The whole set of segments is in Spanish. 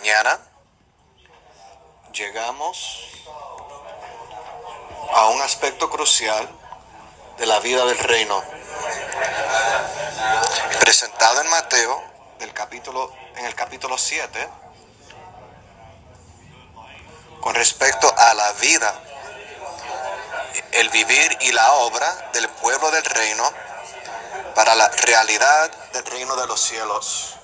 mañana llegamos a un aspecto crucial de la vida del reino, presentado en Mateo, en el capítulo 7, con respecto a la vida, el vivir y la obra del pueblo del reino para la realidad del reino de los cielos.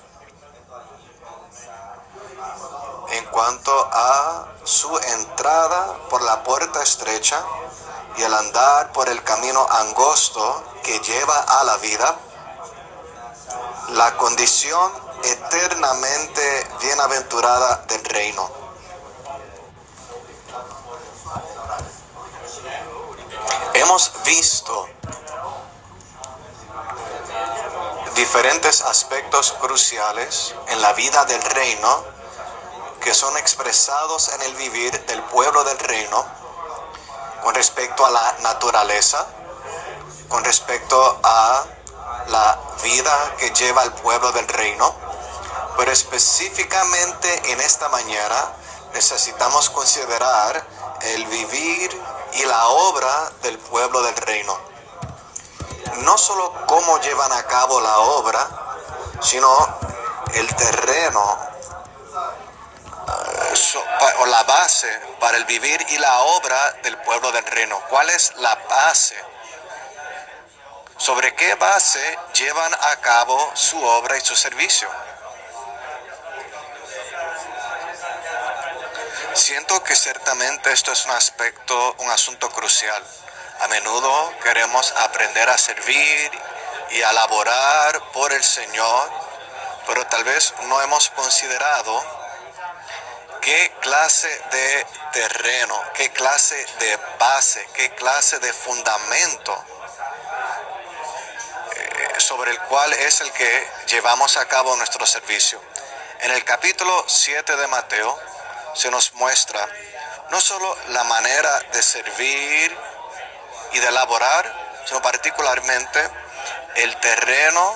En cuanto a su entrada por la puerta estrecha y el andar por el camino angosto que lleva a la vida, la condición eternamente bienaventurada del reino. Hemos visto diferentes aspectos cruciales en la vida del reino que son expresados en el vivir del pueblo del reino con respecto a la naturaleza, con respecto a la vida que lleva el pueblo del reino, pero específicamente en esta mañana necesitamos considerar el vivir y la obra del pueblo del reino. No solo cómo llevan a cabo la obra, sino el terreno o la base para el vivir y la obra del pueblo del reino. ¿Cuál es la base? ¿Sobre qué base llevan a cabo su obra y su servicio? Siento que ciertamente esto es un asunto crucial. A menudo queremos aprender a servir y a laborar por el Señor, pero tal vez no hemos considerado qué clase de terreno, qué clase de base, qué clase de fundamento sobre el cual es el que llevamos a cabo nuestro servicio. En el capítulo 7 de Mateo se nos muestra no solo la manera de servir y de laborar, sino particularmente el terreno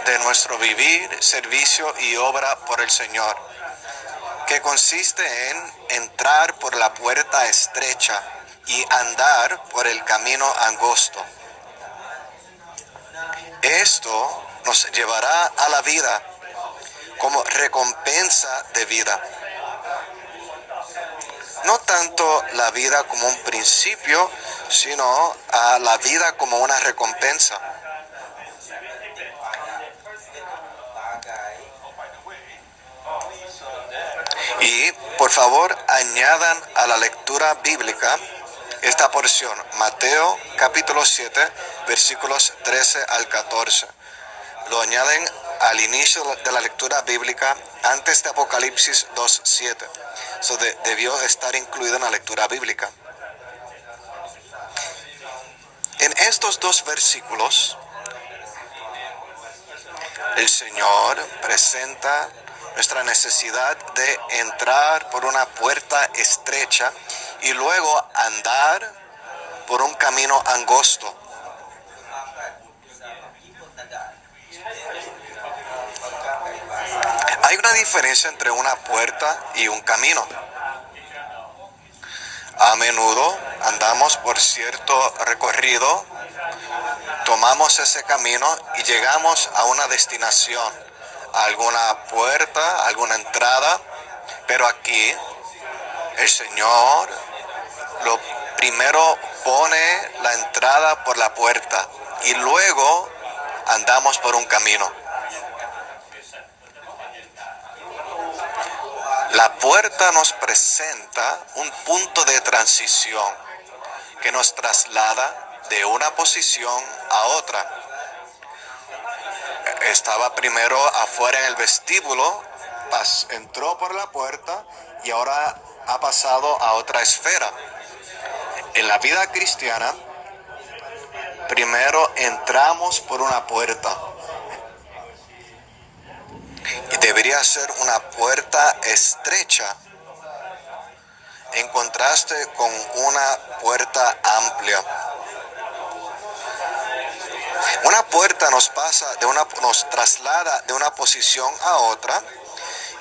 de nuestro vivir, servicio y obra por el Señor, que consiste en entrar por la puerta estrecha y andar por el camino angosto. Esto nos llevará a la vida como recompensa de vida. No tanto la vida como un principio, sino a la vida como una recompensa. Y por favor añadan a la lectura bíblica esta porción, Mateo capítulo 7, versículos 13 al 14. Lo añaden al inicio de la lectura bíblica antes de Apocalipsis 2:7. Eso debió estar incluido en la lectura bíblica. En estos dos versículos, el Señor presenta nuestra necesidad de entrar por una puerta estrecha y luego andar por un camino angosto. Hay una diferencia entre una puerta y un camino. A menudo andamos por cierto recorrido, tomamos ese camino y llegamos a una destinación, a alguna puerta, alguna entrada, pero aquí el Señor lo primero pone la entrada por la puerta y luego andamos por un camino. La puerta nos presenta un punto de transición que nos traslada de una posición a otra. Estaba primero afuera en el vestíbulo, entró por la puerta y ahora ha pasado a otra esfera. En la vida cristiana, primero entramos por una puerta. Y debería ser una puerta estrecha, en contraste con una puerta amplia. Una puerta nos traslada de una posición a otra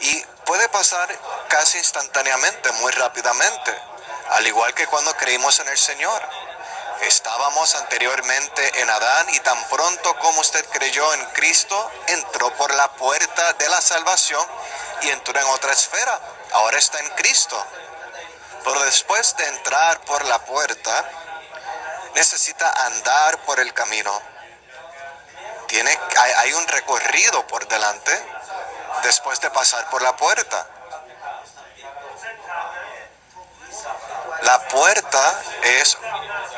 y puede pasar casi instantáneamente, muy rápidamente, al igual que cuando creímos en el Señor. Estábamos anteriormente en Adán y tan pronto como usted creyó en Cristo, entró por la puerta de la salvación y entró en otra esfera. Ahora está en Cristo. Pero después de entrar por la puerta, necesita andar por el camino. Hay un recorrido por delante después de pasar por la puerta. La puerta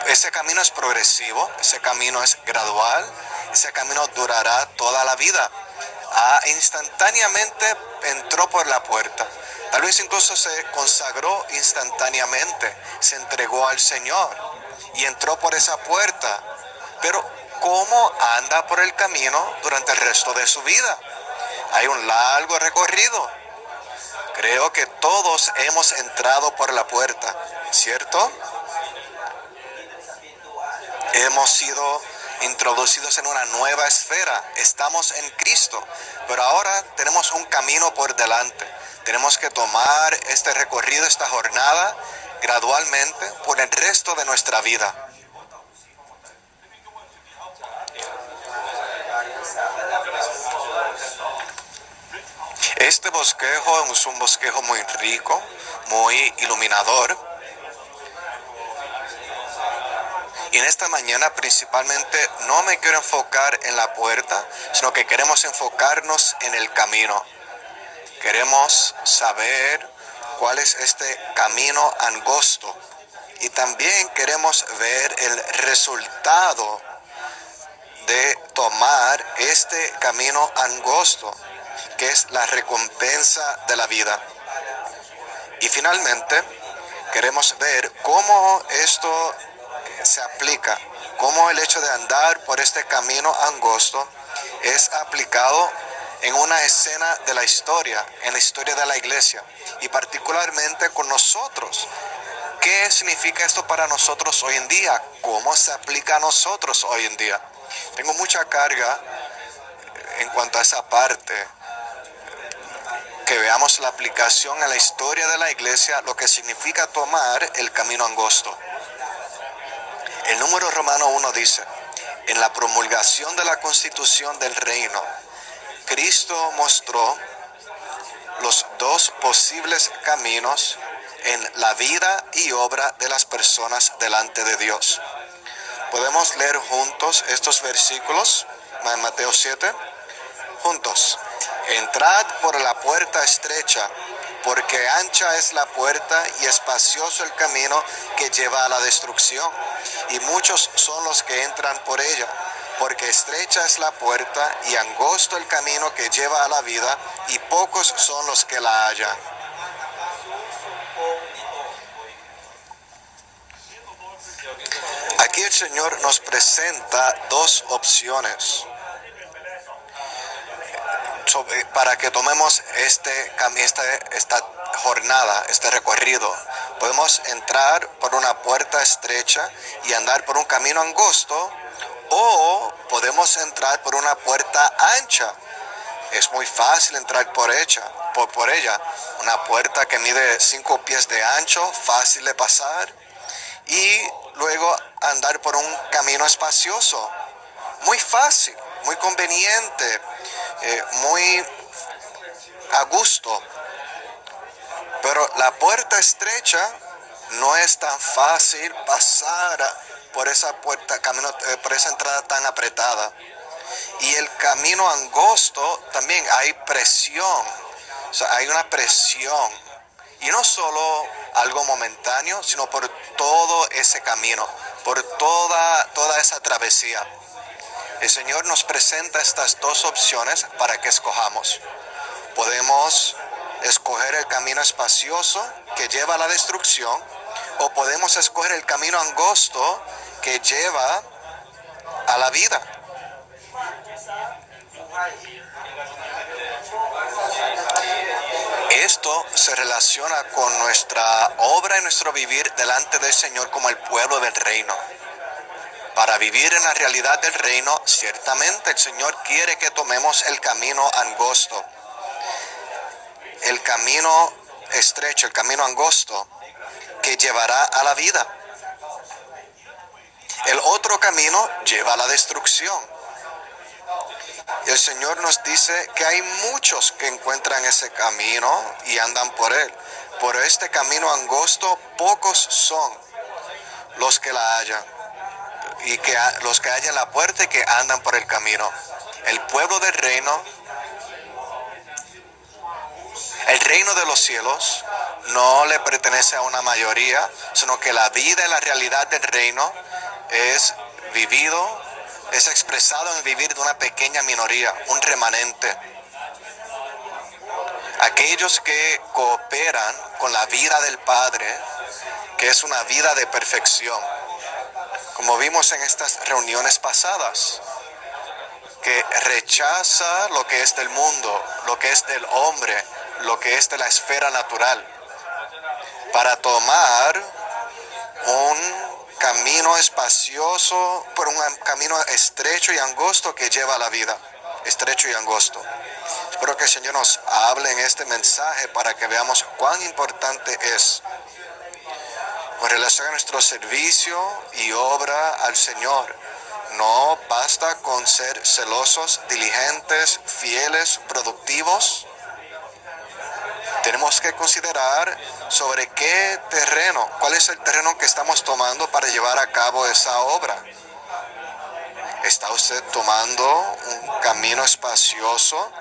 ese camino es progresivo, ese camino es gradual, ese camino durará toda la vida. Instantáneamente entró por la puerta. Tal vez incluso se consagró instantáneamente, se entregó al Señor y entró por esa puerta. Pero ¿cómo anda por el camino durante el resto de su vida? Hay un largo recorrido. Creo que todos hemos entrado por la puerta, ¿cierto? Hemos sido introducidos en una nueva esfera. Estamos en Cristo, pero ahora tenemos un camino por delante. Tenemos que tomar este recorrido, esta jornada, gradualmente por el resto de nuestra vida. Este bosquejo es un bosquejo muy rico, muy iluminador. Y en esta mañana principalmente no me quiero enfocar en la puerta, sino que queremos enfocarnos en el camino. Queremos saber cuál es este camino angosto. Y también queremos ver el resultado de tomar este camino angosto, que es la recompensa de la vida. Y finalmente, queremos ver cómo esto se aplica, cómo el hecho de andar por este camino angosto es aplicado en una escena de la historia, en la historia de la iglesia, y particularmente con nosotros. ¿Qué significa esto para nosotros hoy en día? ¿Cómo se aplica a nosotros hoy en día? Tengo mucha carga en cuanto a esa parte, que veamos la aplicación a la historia de la iglesia, lo que significa tomar el camino angosto. El número romano 1 dice: en la promulgación de la constitución del reino, Cristo mostró los dos posibles caminos en la vida y obra de las personas delante de Dios. ¿Podemos leer juntos estos versículos? Mateo 7. Juntos. Entrad por la puerta estrecha, porque ancha es la puerta y espacioso el camino que lleva a la destrucción, y muchos son los que entran por ella, porque estrecha es la puerta y angosto el camino que lleva a la vida, y pocos son los que la hallan. Aquí el Señor nos presenta dos opciones para que tomemos esta jornada, este recorrido. Podemos entrar por una puerta estrecha y andar por un camino angosto, o podemos entrar por una puerta ancha. Es muy fácil entrar por ella. Una puerta que mide 5 pies de ancho, fácil de pasar, y luego andar por un camino espacioso. Muy fácil, muy conveniente, muy a gusto. Pero la puerta estrecha no es tan fácil pasar por esa puerta, por esa entrada tan apretada. Y el camino angosto también hay presión, o sea, hay una presión. Y no solo algo momentáneo, sino por todo ese camino, por toda esa travesía. El Señor nos presenta estas dos opciones para que escojamos. Podemos escoger el camino espacioso que lleva a la destrucción, o podemos escoger el camino angosto que lleva a la vida. Esto se relaciona con nuestra obra y nuestro vivir delante del Señor como el pueblo del reino. Para vivir en la realidad del reino, ciertamente el Señor quiere que tomemos el camino angosto. el camino estrecho, el camino angosto, que llevará a la vida. El otro camino lleva a la destrucción. Y el Señor nos dice que hay muchos que encuentran ese camino y andan por él. Por este camino angosto, pocos son los que la hallan. Y que los que hallan la puerta y que andan por el camino. El pueblo del reino, el reino de los cielos, no le pertenece a una mayoría, sino que la vida y la realidad del reino es vivido, es expresado en el vivir de una pequeña minoría, un remanente. Aquellos que cooperan con la vida del Padre, que es una vida de perfección. Como vimos en estas reuniones pasadas, que rechaza lo que es del mundo, lo que es del hombre, lo que es de la esfera natural, para tomar un camino espacioso, por un camino estrecho y angosto que lleva a la vida, estrecho y angosto. Espero que el Señor nos hable en este mensaje para que veamos cuán importante es con relación a nuestro servicio y obra al Señor. No basta con ser celosos, diligentes, fieles, productivos. Tenemos que considerar sobre qué terreno, cuál es el terreno que estamos tomando para llevar a cabo esa obra. ¿Está usted tomando un camino espacioso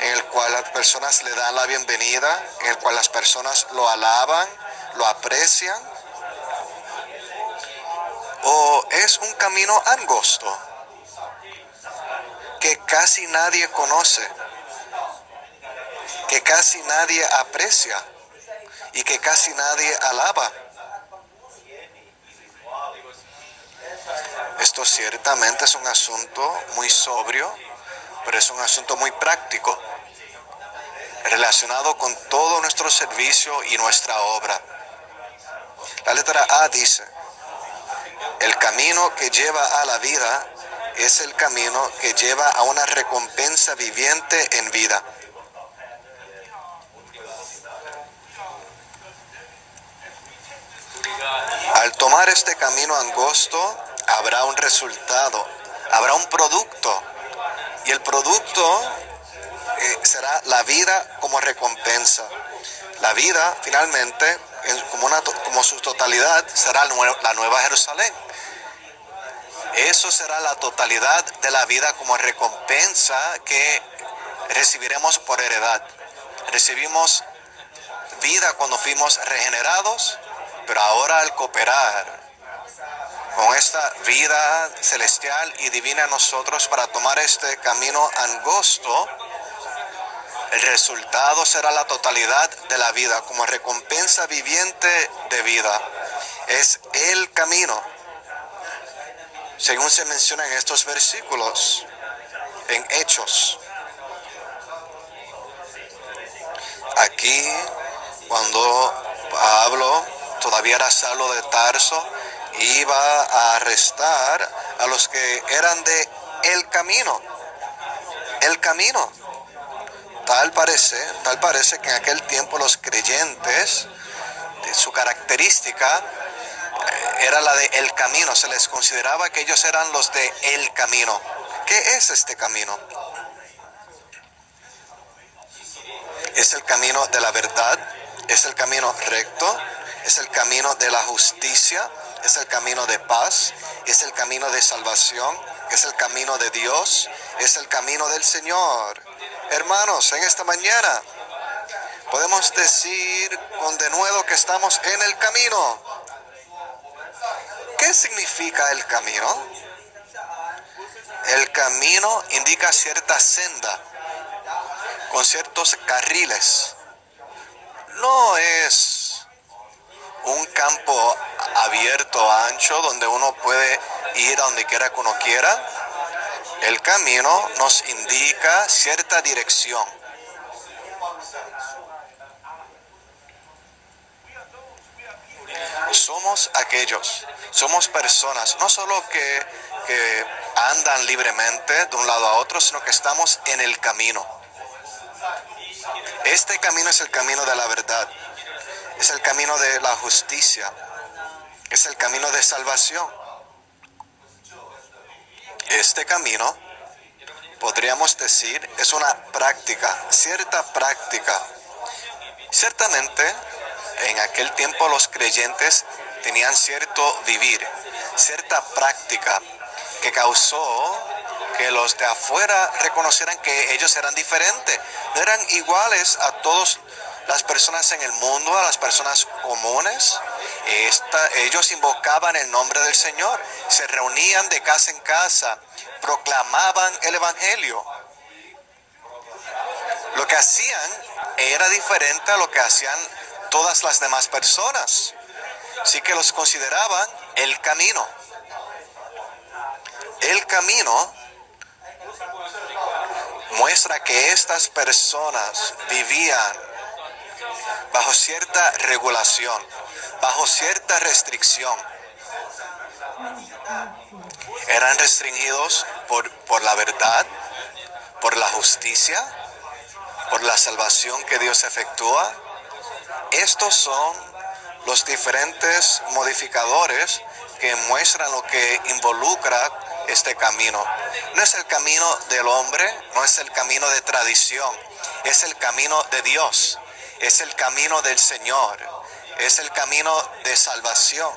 en el cual las personas le dan la bienvenida, en el cual las personas lo alaban, lo aprecian? ¿O es un camino angosto que casi nadie conoce, que casi nadie aprecia y que casi nadie alaba? Esto ciertamente es un asunto muy sobrio, pero es un asunto muy práctico, relacionado con todo nuestro servicio y nuestra obra. La letra A dice: el camino que lleva a la vida es el camino que lleva a una recompensa viviente en vida. Al tomar este camino angosto, habrá un resultado, habrá un producto, y el producto será la vida como recompensa. La vida, finalmente, como su totalidad, será la Nueva Jerusalén. Eso será la totalidad de la vida como recompensa que recibiremos por heredad. Recibimos vida cuando fuimos regenerados, pero ahora al cooperar con esta vida celestial y divina en nosotros para tomar este camino angosto, el resultado será la totalidad de la vida como recompensa viviente de vida. Es el camino, según se menciona en estos versículos, en Hechos. Aquí, cuando Pablo todavía era Saulo de Tarso, iba a arrestar a los que eran de el camino. El camino. Tal parece que en aquel tiempo los creyentes, su característica era la de el camino. Se les consideraba que ellos eran los de el camino. ¿Qué es este camino? Es el camino de la verdad, es el camino recto, es el camino de la justicia, es el camino de paz, es el camino de salvación, es el camino de Dios, es el camino del Señor. Hermanos, en esta mañana podemos decir con denuedo que estamos en el camino. ¿Qué significa el camino? El camino indica cierta senda, con ciertos carriles. No es un campo abierto, ancho, donde uno puede ir a donde quiera que uno quiera. El camino nos indica cierta dirección. Somos personas, no solo que andan libremente de un lado a otro, sino que estamos en el camino. Este camino es el camino de la verdad, es el camino de la justicia, es el camino de salvación. Este camino, podríamos decir, es una práctica, cierta práctica. Ciertamente, en aquel tiempo los creyentes tenían cierto vivir, cierta práctica que causó que los de afuera reconocieran que ellos eran diferentes, no eran iguales a todas las personas en el mundo, a las personas comunes. Ellos invocaban el nombre del Señor, se reunían de casa en casa, proclamaban el Evangelio. Lo que hacían era diferente a lo que hacían todas las demás personas. Así que los consideraban el camino. El camino muestra que estas personas vivían bajo cierta regulación, bajo cierta restricción. Eran restringidos por la verdad, por la justicia, por la salvación que Dios efectúa. Estos son los diferentes modificadores que muestran lo que involucra este camino. No es el camino del hombre, no es el camino de tradición, es el camino de Dios, es el camino del Señor, es el camino de salvación.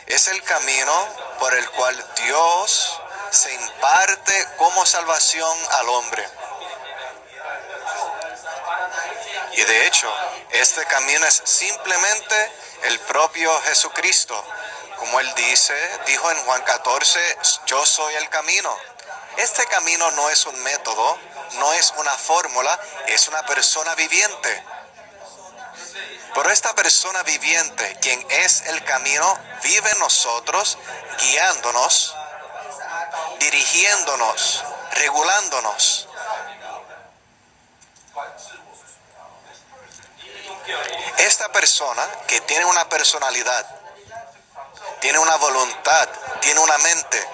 Es el camino por el cual Dios se imparte como salvación al hombre. Y de hecho, este camino es simplemente el propio Jesucristo. Como Él dijo en Juan 14, yo soy el camino. Este camino no es un método, no es una fórmula, es una persona viviente. Pero esta persona viviente, quien es el camino, vive en nosotros, guiándonos, dirigiéndonos, regulándonos. Esta persona que tiene una personalidad, tiene una voluntad, tiene una mente.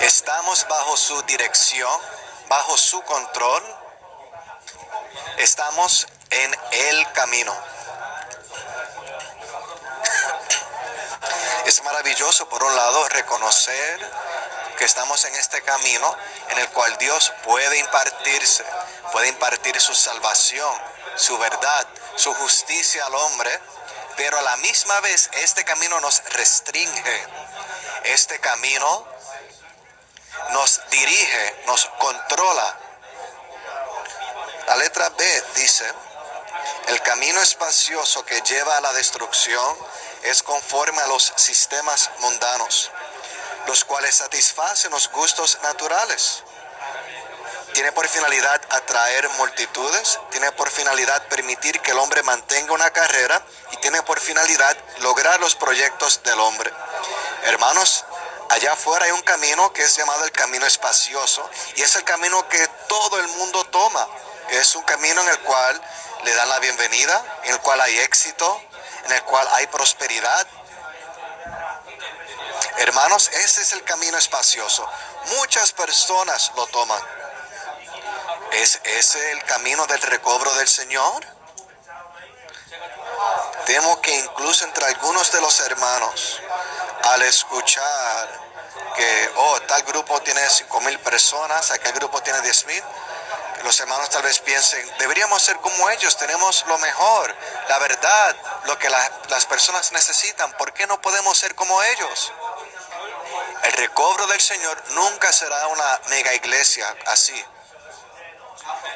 Estamos bajo su dirección, bajo su control. Estamos en el camino. Es maravilloso, por un lado, reconocer que estamos en este camino en el cual Dios puede impartir su salvación, su verdad, su justicia al hombre, pero a la misma vez este camino nos restringe. Este camino nos dirige, nos controla. La letra B dice: el camino espacioso que lleva a la destrucción es conforme a los sistemas mundanos, los cuales satisfacen los gustos naturales. Tiene por finalidad atraer multitudes, tiene por finalidad permitir que el hombre mantenga una carrera y tiene por finalidad lograr los proyectos del hombre. Hermanos, allá afuera hay un camino que es llamado el camino espacioso y es el camino que todo el mundo toma. Es un camino en el cual le dan la bienvenida, en el cual hay éxito, en el cual hay prosperidad. Hermanos, ese es el camino espacioso. Muchas personas lo toman. ¿Es ese el camino del recobro del Señor? Temo que incluso entre algunos de los hermanos, al escuchar que tal grupo tiene 5,000 personas, aquel grupo tiene 10,000, los hermanos tal vez piensen, deberíamos ser como ellos, tenemos lo mejor, la verdad, lo que las personas necesitan, ¿por qué no podemos ser como ellos? El recobro del Señor nunca será una mega iglesia así.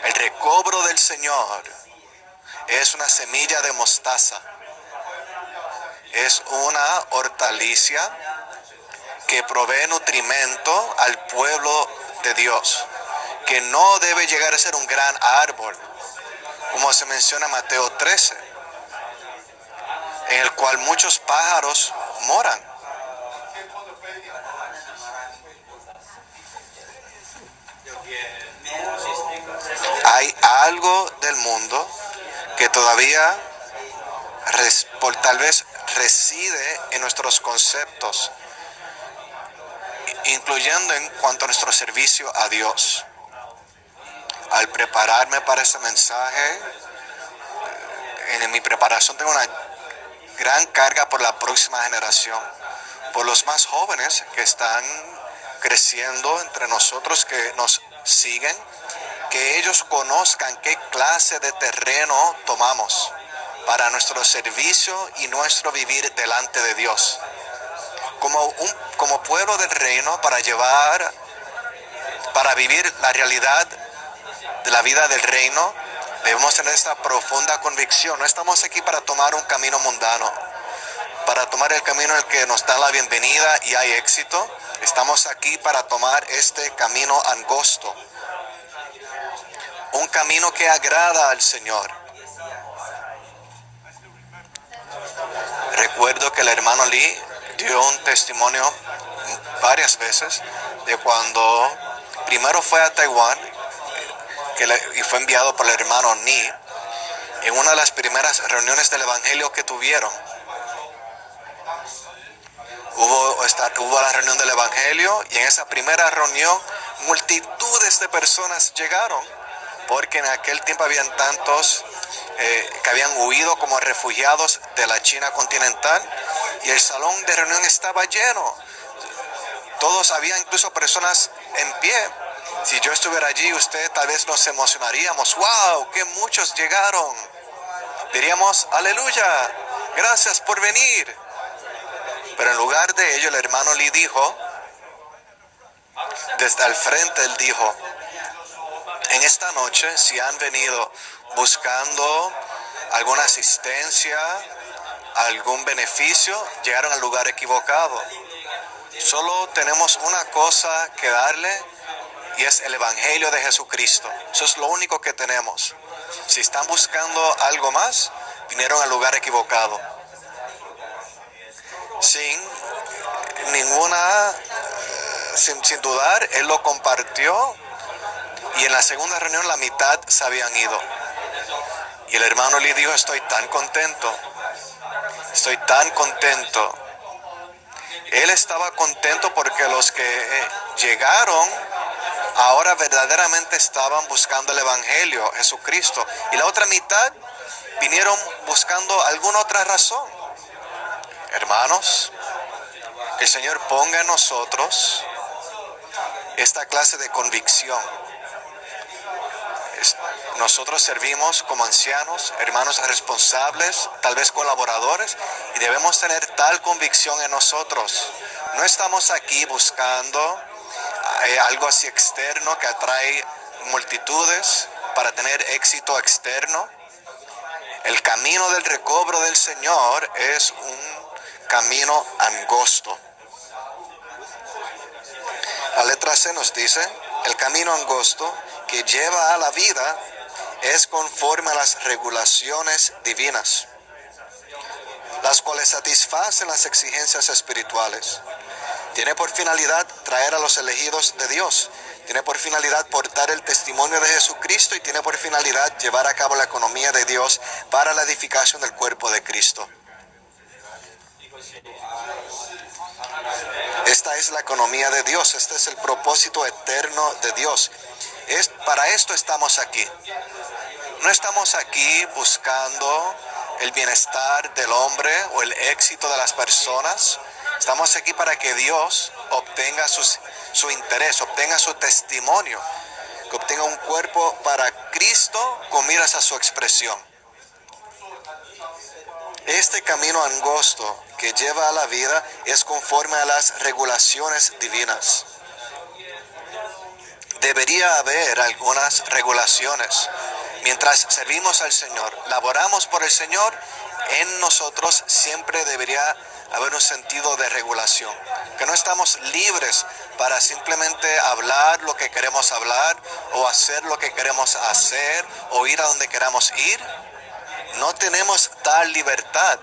El recobro del Señor es una semilla de mostaza. Es una hortaliza que provee nutrimento al pueblo de Dios, que no debe llegar a ser un gran árbol, como se menciona en Mateo 13, en el cual muchos pájaros moran. Hay algo del mundo que todavía tal vez reside en nuestros conceptos, incluyendo en cuanto a nuestro servicio a Dios. al prepararme para ese mensaje, en mi preparación tengo una gran carga por la próxima generación, por los más jóvenes que están creciendo entre nosotros, que nos siguen, que ellos conozcan qué clase de terreno tomamos para nuestro servicio y nuestro vivir delante de Dios. Como pueblo del reino, para vivir la realidad de la vida del reino, debemos tener esta profunda convicción. No estamos aquí para tomar un camino mundano, para tomar el camino en el que nos da la bienvenida y hay éxito. Estamos aquí para tomar este camino angosto, un camino que agrada al Señor. Recuerdo que el hermano Lee dio un testimonio varias veces de cuando primero fue a Taiwán y fue enviado por el hermano Ni en una de las primeras reuniones del evangelio que tuvieron. Hubo la reunión del evangelio y en esa primera reunión multitudes de personas llegaron, porque en aquel tiempo habían tantos que habían huido como refugiados de la China continental, y el salón de reunión estaba lleno. Todos, había incluso personas en pie. Si yo estuviera allí, usted tal vez nos emocionaríamos. ¡Wow! ¡Qué muchos llegaron! Diríamos, ¡aleluya! ¡Gracias por venir! Pero en lugar de ello, el hermano Lee dijo, desde el frente, él dijo, en esta noche, si han venido buscando alguna asistencia, algún beneficio, llegaron al lugar equivocado. Solo tenemos una cosa que darle, y es el Evangelio de Jesucristo. Eso es lo único que tenemos. Si están buscando algo más, vinieron al lugar equivocado. Sin dudar, él lo compartió, y en la segunda reunión la mitad se habían ido. Y el hermano Lee dijo, estoy tan contento. Él estaba contento porque los que llegaron ahora verdaderamente estaban buscando el Evangelio, Jesucristo. Y la otra mitad vinieron buscando alguna otra razón. Hermanos, que el Señor ponga en nosotros esta clase de convicción. Nosotros servimos como ancianos, hermanos responsables, tal vez colaboradores, y debemos tener tal convicción en nosotros. No estamos aquí buscando algo así externo que atrae multitudes para tener éxito externo. El camino del recobro del Señor es un camino angosto. La letra C nos dice, el camino angosto que lleva a la vida es conforme a las regulaciones divinas, las cuales satisfacen las exigencias espirituales. Tiene por finalidad traer a los elegidos de Dios. Tiene por finalidad portar el testimonio de Jesucristo y tiene por finalidad llevar a cabo la economía de Dios para la edificación del cuerpo de Cristo. Esta es la economía de Dios, este es el propósito eterno de Dios. Para esto estamos aquí. No estamos aquí buscando el bienestar del hombre o el éxito de las personas. Estamos aquí para que Dios obtenga su interés, obtenga su testimonio, que obtenga un cuerpo para Cristo con miras a su expresión. Este camino angosto que lleva a la vida es conforme a las regulaciones divinas. Debería haber algunas regulaciones. Mientras servimos al Señor, laboramos por el Señor, en nosotros siempre debería haber un sentido de regulación. Que no estamos libres para simplemente hablar lo que queremos hablar, o hacer lo que queremos hacer, o ir a donde queramos ir. No tenemos tal libertad.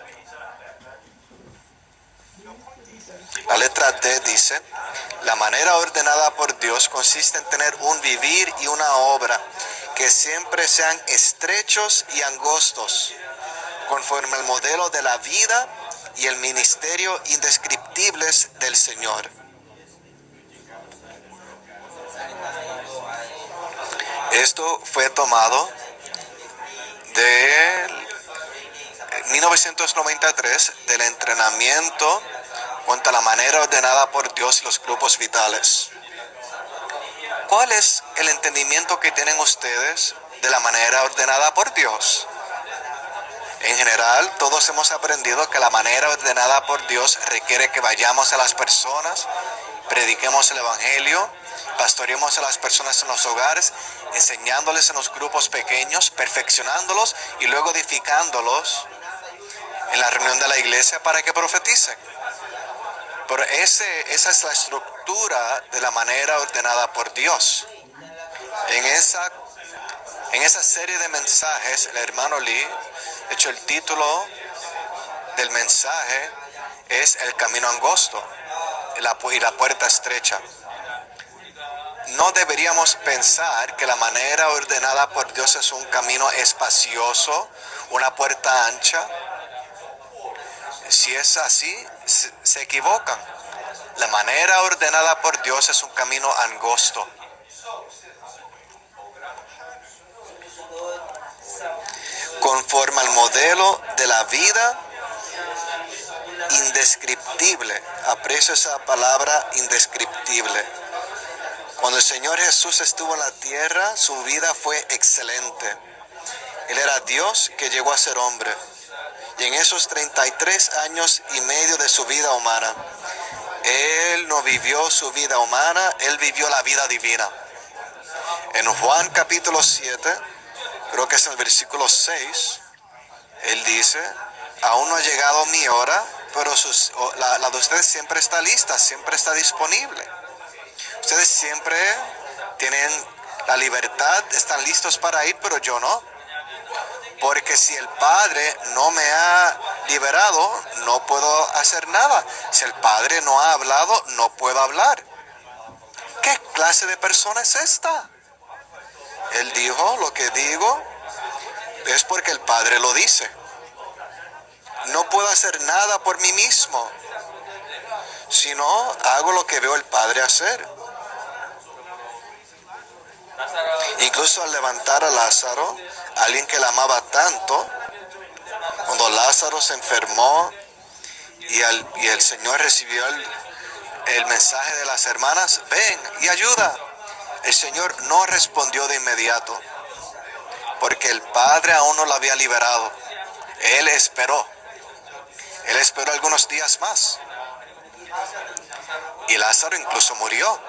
La letra D dice, la manera ordenada por Dios consiste en tener un vivir y una obra que siempre sean estrechos y angostos, conforme al modelo de la vida y el ministerio indescriptibles del Señor. Esto fue tomado de 1993 del entrenamiento contra la manera ordenada por Dios y los grupos vitales. ¿Cuál es el entendimiento que tienen ustedes de la manera ordenada por Dios? En general, todos hemos aprendido que la manera ordenada por Dios requiere que vayamos a las personas, prediquemos el Evangelio, pastoreemos a las personas en los hogares, enseñándoles en los grupos pequeños, perfeccionándolos y luego edificándolos en la reunión de la iglesia para que profeticen. Pero esa es la estructura de la manera ordenada por Dios. En esa serie de mensajes, el hermano Lee, de hecho el título del mensaje es El camino angosto y la puerta estrecha. No deberíamos pensar que la manera ordenada por Dios es un camino espacioso, una puerta ancha. Si es así, se equivocan. La manera ordenada por Dios es un camino angosto. Conforme al modelo de la vida indescriptible. Aprecio esa palabra, indescriptible. Cuando el Señor Jesús estuvo en la tierra, su vida fue excelente. Él era Dios que llegó a ser hombre. Y en esos 33 años y medio de su vida humana, Él no vivió su vida humana, Él vivió la vida divina. En Juan capítulo 7, creo que es en el versículo 6, Él dice, aún no ha llegado mi hora, pero la de ustedes siempre está lista, siempre está disponible. Ustedes siempre tienen la libertad, están listos para ir, pero yo no. Porque si el Padre no me ha liberado, no puedo hacer nada. Si el Padre no ha hablado, no puedo hablar. ¿Qué clase de persona es esta? Él dijo, lo que digo es porque el Padre lo dice. No puedo hacer nada por mí mismo, sino hago lo que veo el Padre hacer. Incluso al levantar a Lázaro, alguien que la amaba tanto, cuando Lázaro se enfermó y el Señor recibió el mensaje de las hermanas, ven y ayuda. El Señor no respondió de inmediato, porque el Padre aún no lo había liberado. Él esperó algunos días más. Y Lázaro incluso murió.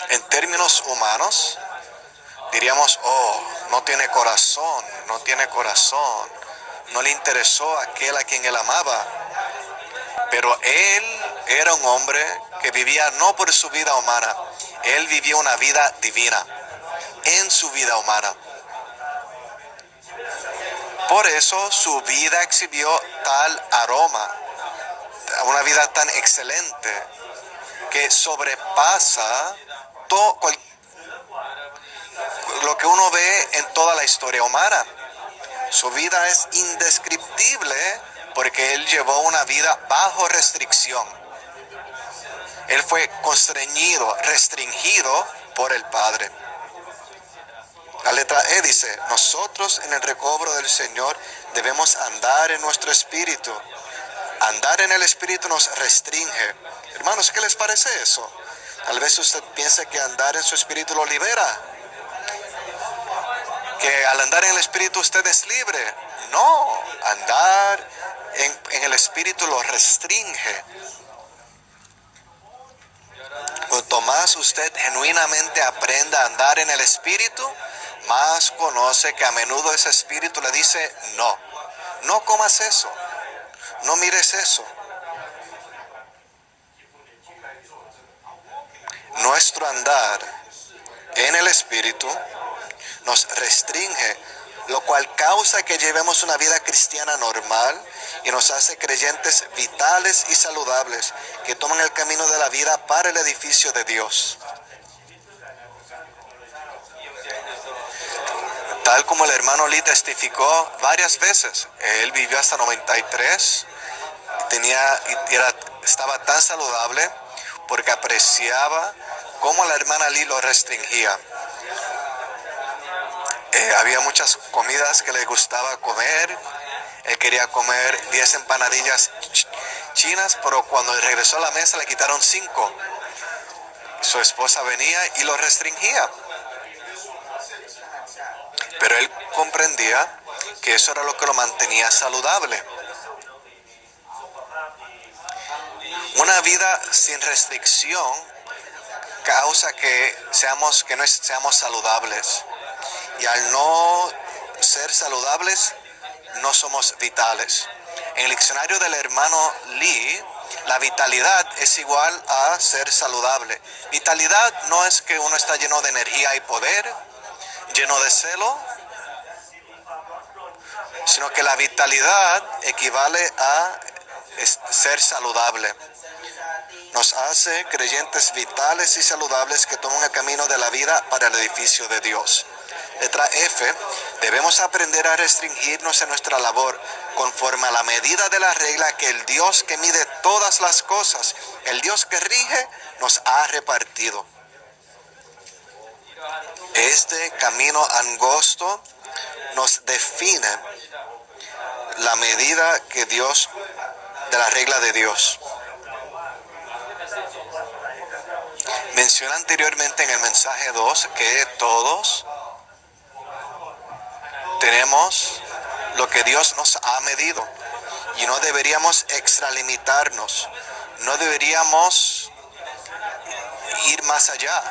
En términos humanos, diríamos, no tiene corazón, no le interesó a aquel a quien él amaba. Pero él era un hombre que vivía no por su vida humana, él vivía una vida divina en su vida humana. Por eso su vida exhibió tal aroma, una vida tan excelente, que sobrepasa todo lo que uno ve en toda la historia humana. Su vida es indescriptible porque él llevó una vida bajo restricción. Él fue constreñido, restringido por el Padre. La letra E dice, nosotros en el recobro del Señor debemos andar en nuestro espíritu. Andar en el espíritu nos restringe. Hermanos, ¿qué les parece eso? Tal vez usted piense que andar en su espíritu lo libera, que al andar en el espíritu usted es libre. No, andar en el espíritu lo restringe. Cuanto más usted genuinamente aprenda a andar en el espíritu, más conoce que a menudo ese espíritu le dice, no comas eso, no mires eso. Nuestro andar en el espíritu nos restringe, lo cual causa que llevemos una vida cristiana normal y nos hace creyentes vitales y saludables que toman el camino de la vida para el edificio de Dios. Tal como el hermano Lee testificó varias veces, él vivió hasta 93, estaba tan saludable porque apreciaba cómo la hermana Lee lo restringía. Había muchas comidas que le gustaba comer. Él quería comer 10 empanadillas chinas, pero cuando regresó a la mesa le quitaron 5. Su esposa venía y lo restringía. Pero él comprendía que eso era lo que lo mantenía saludable. Una vida sin restricción causa que no seamos saludables. Y al no ser saludables, no somos vitales. En el diccionario del hermano Lee, la vitalidad es igual a ser saludable. Vitalidad no es que uno está lleno de energía y poder, lleno de celo, sino que la vitalidad equivale a ser saludable. Nos hace creyentes vitales y saludables que toman el camino de la vida para el edificio de Dios. Letra F, debemos aprender a restringirnos en nuestra labor conforme a la medida de la regla que el Dios que mide todas las cosas, el Dios que rige, nos ha repartido. Este camino angosto nos define la medida que Dios, de la regla de Dios. Mencioné anteriormente en el mensaje 2 que todos tenemos lo que Dios nos ha medido y no deberíamos extralimitarnos, no deberíamos ir más allá.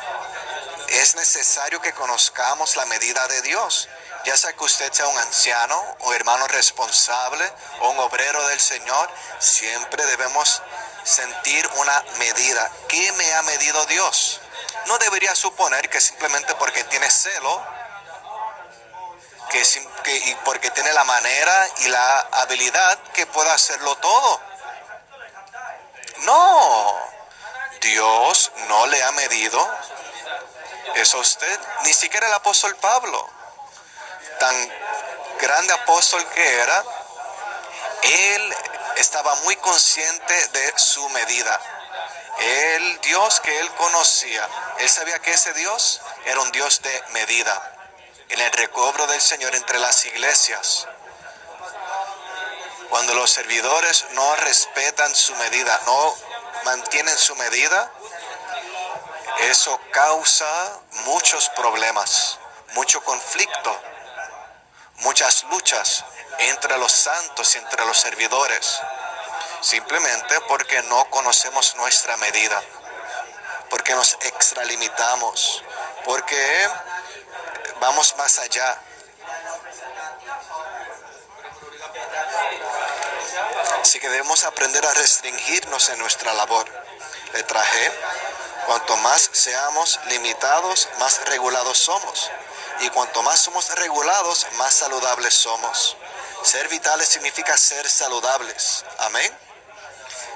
Es necesario que conozcamos la medida de Dios, ya sea que usted sea un anciano o hermano responsable o un obrero del Señor, siempre debemos sentir una medida. ¿Qué me ha medido Dios? No debería suponer que simplemente porque tiene celo, y porque tiene la manera y la habilidad que pueda hacerlo todo. No, Dios no le ha medido eso a usted, ni siquiera el apóstol Pablo, tan grande apóstol que era, él estaba muy consciente de su medida. El Dios que él conocía, él sabía que ese Dios era un Dios de medida. En el recobro del Señor entre las iglesias, cuando los servidores no respetan su medida, no mantienen su medida, eso causa muchos problemas, mucho conflicto, muchas luchas entre los santos y entre los servidores, simplemente porque no conocemos nuestra medida, porque nos extralimitamos, porque vamos más allá. Así que debemos aprender a restringirnos en nuestra labor. Letra G, cuanto más seamos limitados, más regulados somos. Y cuanto más somos regulados, más saludables somos. Ser vitales significa ser saludables. Amén.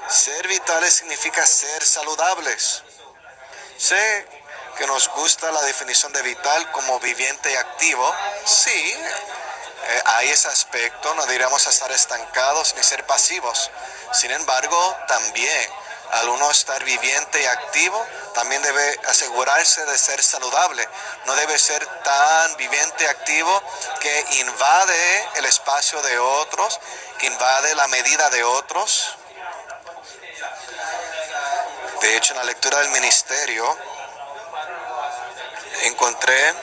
Ser vitales significa ser saludables. Sé que nos gusta la definición de vital como viviente y activo. Sí, hay ese aspecto, no deberíamos estar estancados ni ser pasivos. Sin embargo, también al uno estar viviente y activo, también debe asegurarse de ser saludable. No debe ser tan viviente y activo que invade el espacio de otros, que invade la medida de otros. De hecho, en la lectura del ministerio, encontré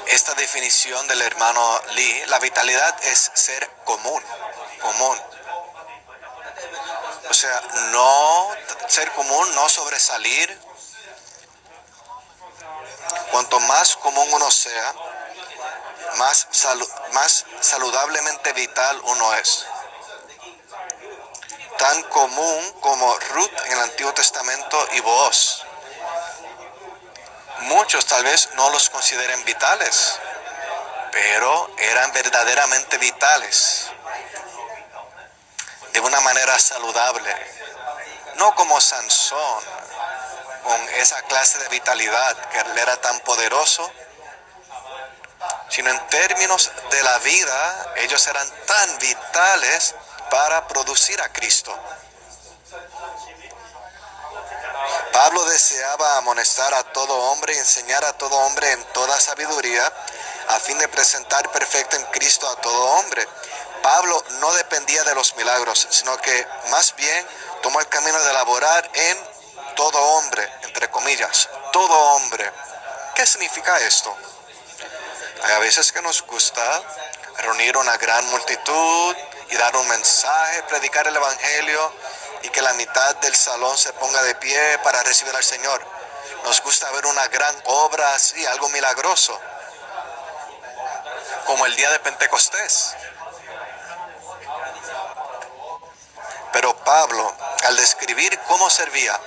esta definición del hermano Lee. La vitalidad es ser común. O sea, no ser común, no sobresalir. Cuanto más común uno sea, más saludablemente vital uno es. Tan común como Ruth en el Antiguo Testamento y Booz. Muchos tal vez no los consideren vitales, pero eran verdaderamente vitales, de una manera saludable, no como Sansón, con esa clase de vitalidad que él era tan poderoso, sino en términos de la vida, ellos eran tan vitales para producir a Cristo. Pablo deseaba amonestar a todo hombre y enseñar a todo hombre en toda sabiduría, a fin de presentar perfecto en Cristo a todo hombre. Pablo no dependía de los milagros, sino que más bien tomó el camino de laborar en todo hombre, entre comillas, todo hombre. ¿Qué significa esto? Hay a veces que nos gusta reunir una gran multitud y dar un mensaje, predicar el evangelio y que la mitad del salón se ponga de pie para recibir al Señor. Nos gusta ver una gran obra así, algo milagroso, como el día de Pentecostés. Pero Pablo, al describir cómo servía,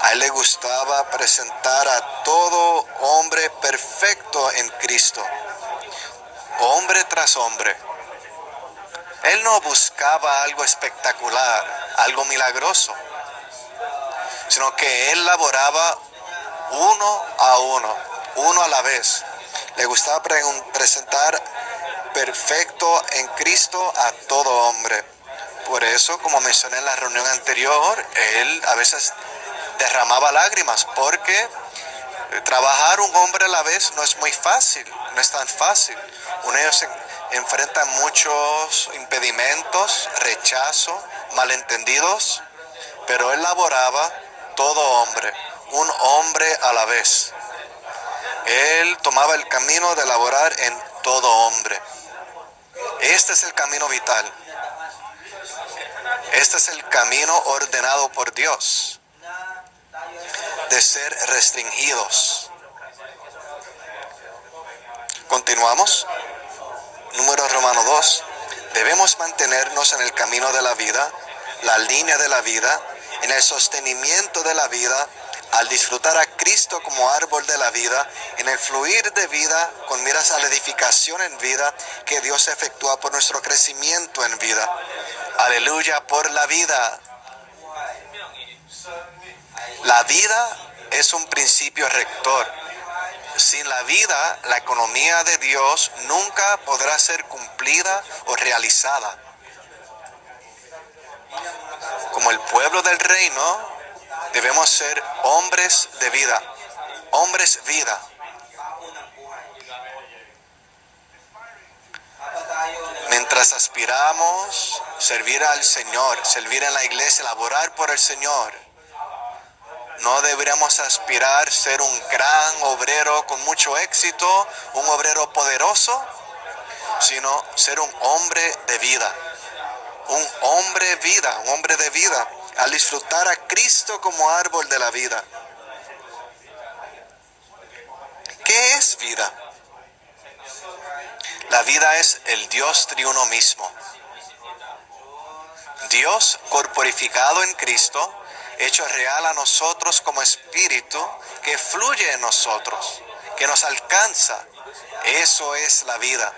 a él le gustaba presentar a todo hombre perfecto en Cristo, hombre tras hombre. Él no buscaba algo espectacular, algo milagroso, sino que él laboraba uno a uno, uno a la vez. Le gustaba presentar perfecto en Cristo a todo hombre. Por eso, como mencioné en la reunión anterior, él a veces derramaba lágrimas, porque trabajar un hombre a la vez no es muy fácil, no es tan fácil. Ellos se enfrentan muchos impedimentos, rechazo, malentendidos, pero él laboraba todo hombre, un hombre a la vez. Él tomaba el camino de laborar en todo hombre. Este es el camino vital. Este es el camino ordenado por Dios, de ser restringidos. Continuamos. Número Romano 2. Debemos mantenernos en el camino de la vida, la línea de la vida, en el sostenimiento de la vida, al disfrutar a Cristo como árbol de la vida, en el fluir de vida con miras a la edificación en vida que Dios efectúa por nuestro crecimiento en vida. Aleluya por la vida. La vida es un principio rector. Sin la vida, la economía de Dios nunca podrá ser cumplida o realizada. Como el pueblo del reino, debemos ser hombres de vida, hombres vida. Mientras aspiramos servir al Señor, servir en la iglesia, laborar por el Señor, no deberíamos aspirar ser un gran obrero con mucho éxito, un obrero poderoso, sino ser un hombre de vida. Un hombre vida, un hombre de vida, al disfrutar a Cristo como árbol de la vida. ¿Qué es vida? La vida es el Dios triuno mismo. Dios corporificado en Cristo, hecho real a nosotros como espíritu que fluye en nosotros, que nos alcanza. Eso es la vida.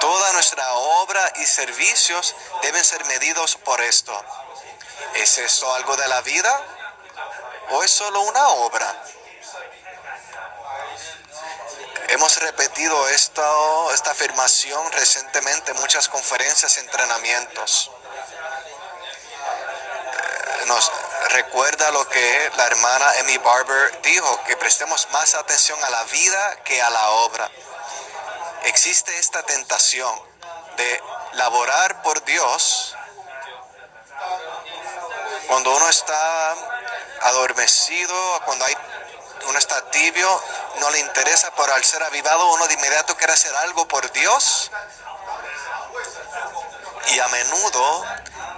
Toda nuestra obra y servicios deben ser medidos por esto. ¿Es esto algo de la vida o es solo una obra? Hemos repetido esta afirmación recientemente en muchas conferencias y entrenamientos. Nos recuerda lo que la hermana Amy Barber dijo, que prestemos más atención a la vida que a la obra. Existe esta tentación de laborar por Dios cuando uno está adormecido, cuando uno está tibio, no le interesa, pero al ser avivado uno de inmediato quiere hacer algo por Dios. Y a menudo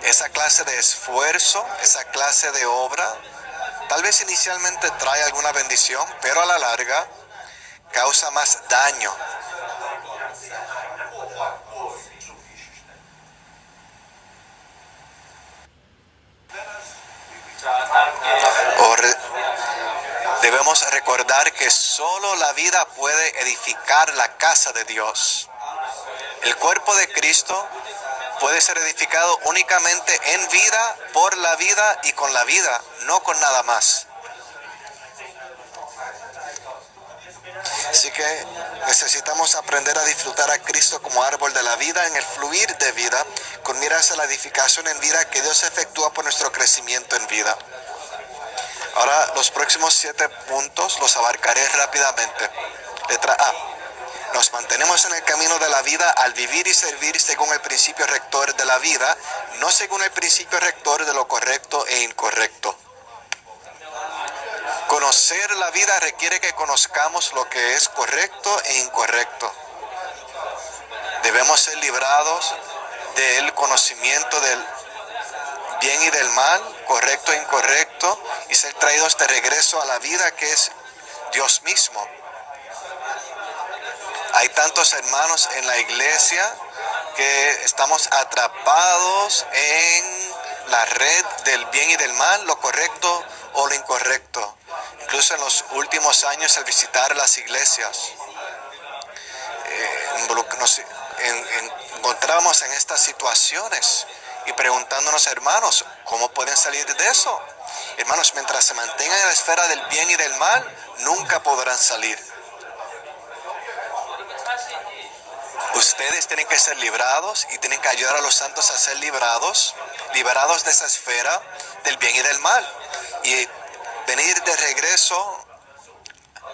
esa clase de esfuerzo, esa clase de obra, tal vez inicialmente trae alguna bendición, pero a la larga causa más daño. Debemos recordar que solo la vida puede edificar la casa de Dios. El cuerpo de Cristo puede ser edificado únicamente en vida, por la vida y con la vida, no con nada más. Así que necesitamos aprender a disfrutar a Cristo como árbol de la vida en el fluir de vida, con miras a la edificación en vida que Dios efectúa por nuestro crecimiento en vida. Ahora los próximos 7 puntos los abarcaré rápidamente. Letra A. Nos mantenemos en el camino de la vida al vivir y servir según el principio rector de la vida, no según el principio rector de lo correcto e incorrecto. Conocer la vida requiere que conozcamos lo que es correcto e incorrecto. Debemos ser librados del conocimiento del bien y del mal, correcto e incorrecto, y ser traídos de regreso a la vida que es Dios mismo. Hay tantos hermanos en la iglesia que estamos atrapados en la red del bien y del mal, lo correcto o lo incorrecto. Incluso en los últimos años al visitar las iglesias, nos encontramos en estas situaciones y preguntándonos, hermanos, ¿cómo pueden salir de eso? Hermanos, mientras se mantengan en la esfera del bien y del mal, nunca podrán salir. Ustedes tienen que ser librados y tienen que ayudar a los santos a ser liberados de esa esfera del bien y del mal, y venir de regreso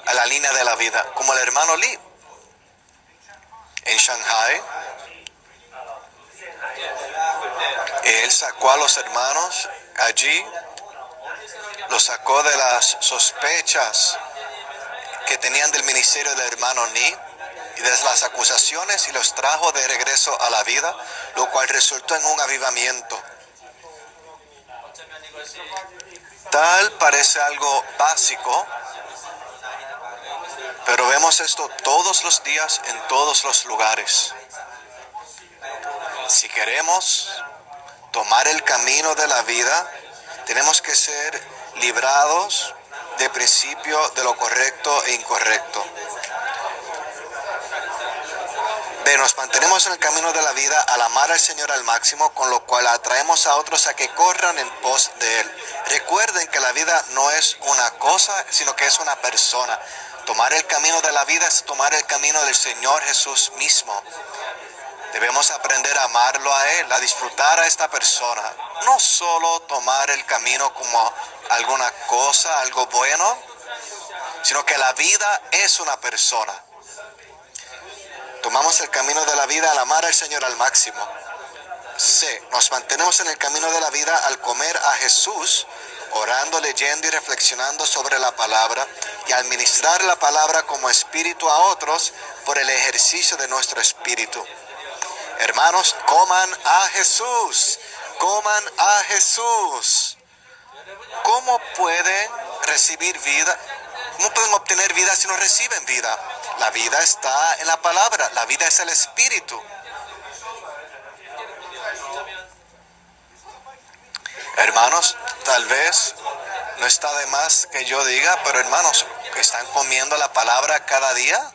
a la línea de la vida, como el hermano Lee en Shanghai. Él sacó a los hermanos allí, los sacó de las sospechas que tenían del ministerio del hermano Lee y de las acusaciones, y los trajo de regreso a la vida, lo cual resultó en un avivamiento. Tal parece algo básico, pero vemos esto todos los días en todos los lugares. Si queremos tomar el camino de la vida, tenemos que ser librados del principio de lo correcto e incorrecto. Nos mantenemos en el camino de la vida al amar al Señor al máximo, con lo cual atraemos a otros a que corran en pos de Él. Recuerden que la vida no es una cosa, sino que es una persona. Tomar el camino de la vida es tomar el camino del Señor Jesús mismo. Debemos aprender a amarlo a Él, a disfrutar a esta persona. No solo tomar el camino como alguna cosa, algo bueno, sino que la vida es una persona. Tomamos el camino de la vida al amar al Señor al máximo. C. Nos mantenemos en el camino de la vida al comer a Jesús, orando, leyendo y reflexionando sobre la palabra, y al ministrar la palabra como espíritu a otros por el ejercicio de nuestro espíritu. Hermanos, coman a Jesús. Coman a Jesús. ¿Cómo pueden recibir vida? ¿Cómo pueden obtener vida si no reciben vida? La vida está en la palabra. La vida es el espíritu. Hermanos, tal vez no está de más que yo diga, pero hermanos, ¿están comiendo la palabra cada día?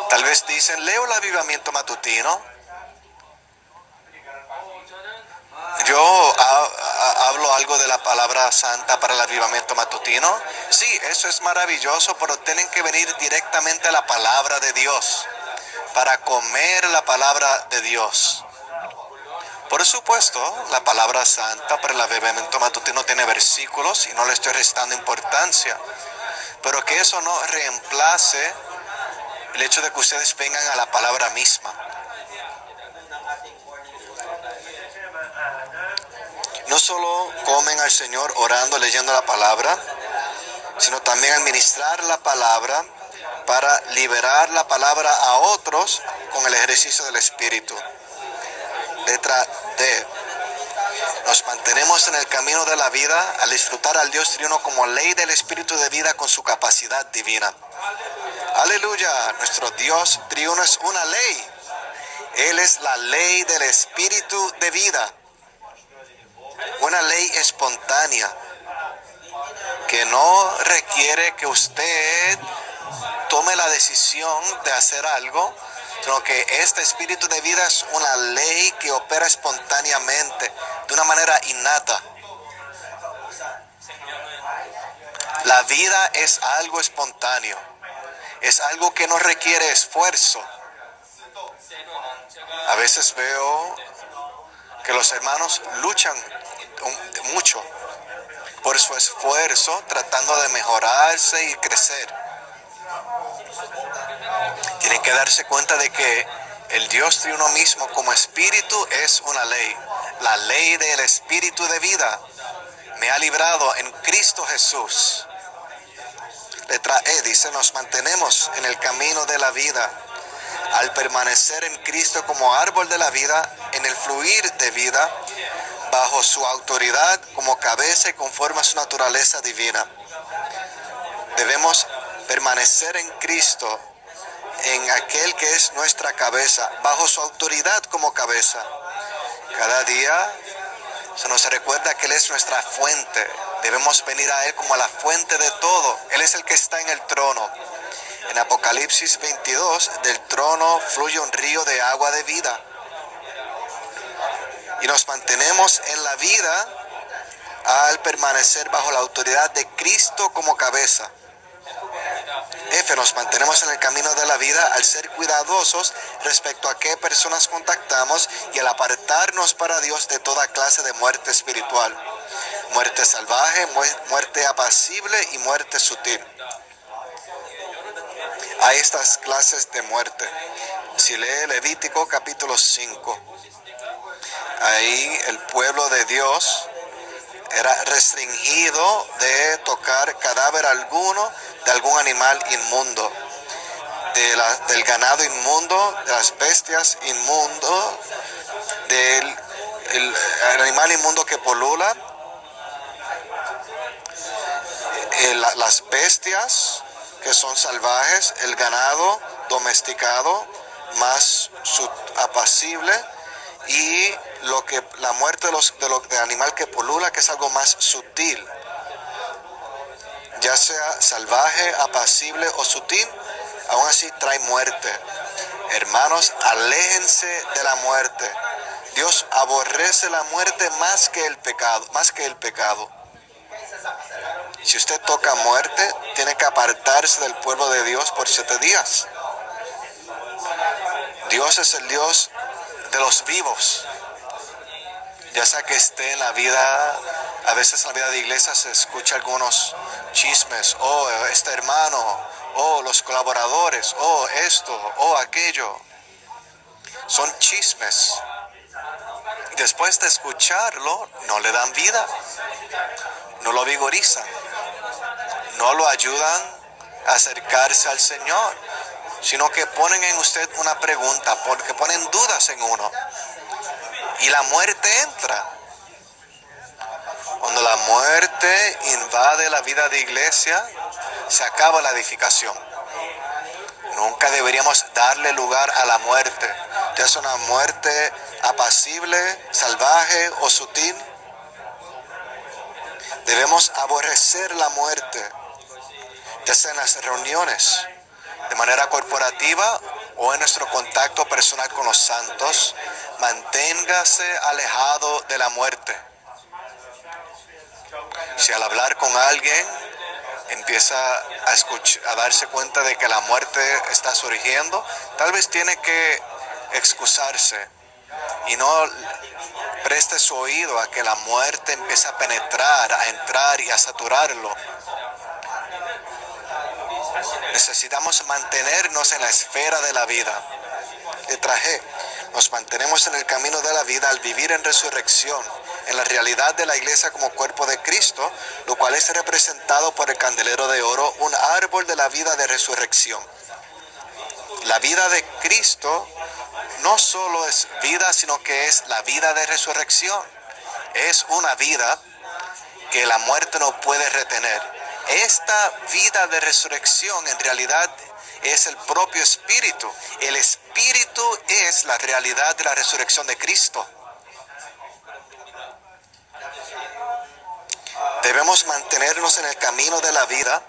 Tal vez dicen, leo el avivamiento matutino. Yo hablo algo de la palabra santa para el avivamiento matutino. Sí, eso es maravilloso, pero tienen que venir directamente a la palabra de Dios para comer la palabra de Dios. Por supuesto, la palabra santa para el avivamiento matutino tiene versículos y no le estoy restando importancia, pero que eso no reemplace el hecho de que ustedes vengan a la palabra misma. No solo comen al Señor orando, leyendo la palabra, sino también administrar la palabra para liberar la palabra a otros con el ejercicio del Espíritu. Letra D. Nos mantenemos en el camino de la vida al disfrutar al Dios triuno como ley del Espíritu de vida con su capacidad divina. Aleluya, nuestro Dios triuno es una ley. Él es la ley del Espíritu de vida. Una ley espontánea que no requiere que usted tome la decisión de hacer algo, sino que este espíritu de vida es una ley que opera espontáneamente, de una manera innata. La vida es algo espontáneo, es algo que no requiere esfuerzo. A veces veo que los hermanos luchan mucho por su esfuerzo tratando de mejorarse y crecer. Tienen que darse cuenta de que el Dios de uno mismo como espíritu es una ley. La ley del espíritu de vida me ha librado en Cristo Jesús. Letra E dice, nos mantenemos en el camino de la vida al permanecer en Cristo como árbol de la vida, en el fluir de vida, bajo su autoridad como cabeza y conforme a su naturaleza divina. Debemos permanecer en Cristo, en aquel que es nuestra cabeza, bajo su autoridad como cabeza. Cada día se nos recuerda que Él es nuestra fuente. Debemos venir a Él como a la fuente de todo. Él es el que está en el trono. En Apocalipsis 22, del trono fluye un río de agua de vida. Y nos mantenemos en la vida al permanecer bajo la autoridad de Cristo como cabeza. F, nos mantenemos en el camino de la vida al ser cuidadosos respecto a qué personas contactamos y al apartarnos para Dios de toda clase de muerte espiritual. Muerte salvaje, muerte apacible y muerte sutil. Hay estas clases de muerte. Si lee Levítico capítulo 5, ahí el pueblo de Dios era restringido de tocar cadáver alguno de algún animal inmundo, del ganado inmundo, de las bestias inmundo, del animal inmundo que polula, las bestias que son salvajes, el ganado domesticado más apacible, y la muerte de animal que polula, que es algo más sutil, ya sea salvaje, apacible o sutil, aún así trae muerte. Hermanos, aléjense de la muerte. Dios aborrece la muerte más que el pecado. Si usted toca muerte, tiene que apartarse del pueblo de Dios por 7 días. Dios es el Dios de los vivos. Ya sea que esté en la vida, a veces en la vida de iglesia se escucha algunos chismes, este hermano, los colaboradores, esto, aquello. Son chismes. Después de escucharlo, no le dan vida, no lo vigorizan, no lo ayudan a acercarse al Señor, sino que ponen en usted una pregunta, porque ponen dudas en uno. Y la muerte entra. Cuando la muerte invade la vida de iglesia, se acaba la edificación. Nunca deberíamos darle lugar a la muerte, ya sea una muerte apacible, salvaje o sutil. Debemos aborrecer la muerte, ya sea en las reuniones, de manera corporativa o en nuestro contacto personal con los santos. Manténgase alejado de la muerte. Si al hablar con alguien empieza a darse cuenta de que la muerte está surgiendo, tal vez tiene que excusarse y no preste su oído a que la muerte empiece a penetrar, a entrar y a saturarlo. Necesitamos mantenernos en la esfera de la vida. Letra G. Nos mantenemos en el camino de la vida al vivir en resurrección, en la realidad de la iglesia como cuerpo de Cristo, lo cual es representado por el candelero de oro, un árbol de la vida de resurrección. La vida de Cristo no solo es vida, sino que es la vida de resurrección. Es una vida que la muerte no puede retener. Esta vida de resurrección en realidad es el propio Espíritu. El Espíritu es la realidad de la resurrección de Cristo. Debemos mantenernos en el camino de la vida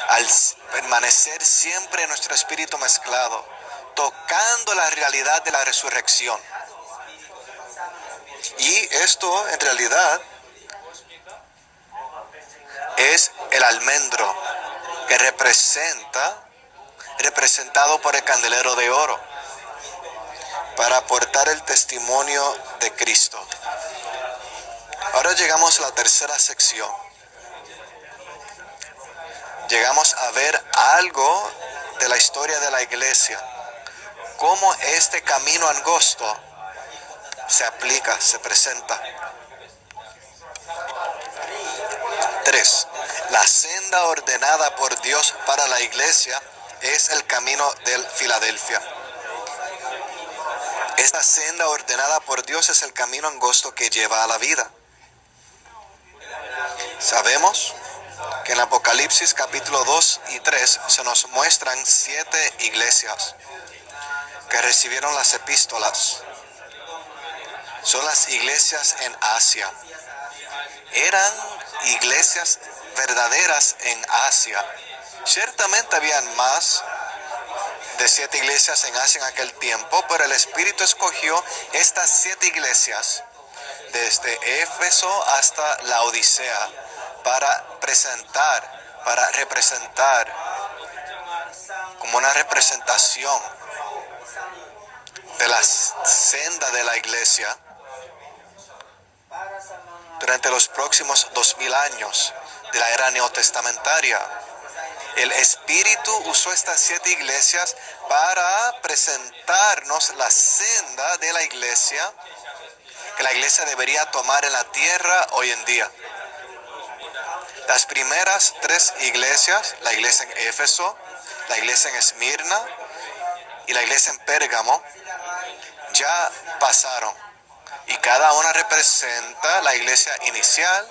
al permanecer siempre en nuestro espíritu mezclado, tocando la realidad de la resurrección. Y esto en realidad es el almendro que representado por el candelero de oro, para aportar el testimonio de Cristo. Ahora llegamos a la tercera sección. Llegamos a ver algo de la historia de la iglesia. Cómo este camino angosto se aplica, se presenta. 3. La senda ordenada por Dios para la iglesia es el camino de Filadelfia. Esta senda ordenada por Dios es el camino angosto que lleva a la vida. Sabemos que en Apocalipsis capítulo 2 y 3 se nos muestran 7 iglesias que recibieron las epístolas. Son las iglesias en Asia. Eran iglesias verdaderas en Asia. Ciertamente habían más de 7 iglesias en Asia en aquel tiempo, pero el Espíritu escogió estas 7 iglesias desde Éfeso hasta la Odisea para representar como una representación de la senda de la iglesia durante los próximos 2000 años de la era neotestamentaria. El Espíritu usó estas 7 iglesias para presentarnos la senda de la iglesia que la iglesia debería tomar en la tierra hoy en día. Las primeras 3 iglesias, la iglesia en Éfeso, la iglesia en Esmirna y la iglesia en Pérgamo, ya pasaron. Y cada una representa la iglesia inicial,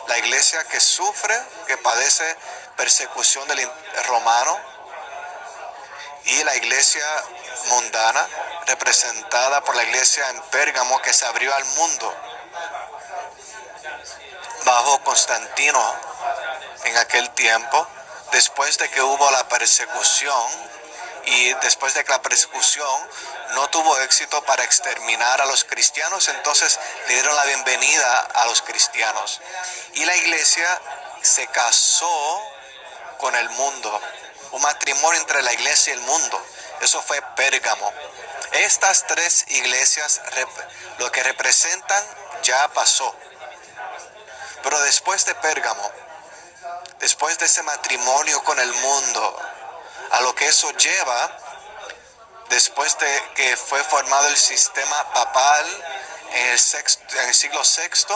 la iglesia que sufre, que padece persecución del romano, y la iglesia mundana, representada por la iglesia en Pérgamo, que se abrió al mundo bajo Constantino en aquel tiempo, después de que hubo la persecución y después de que la persecución no tuvo éxito para exterminar a los cristianos, entonces le dieron la bienvenida a los cristianos. Y la iglesia se casó con el mundo, un matrimonio entre la iglesia y el mundo. Eso fue Pérgamo. Estas 3 iglesias, lo que representan, ya pasó. Pero después de Pérgamo, después de ese matrimonio con el mundo, a lo que eso lleva, después de que fue formado el sistema papal en el siglo VI,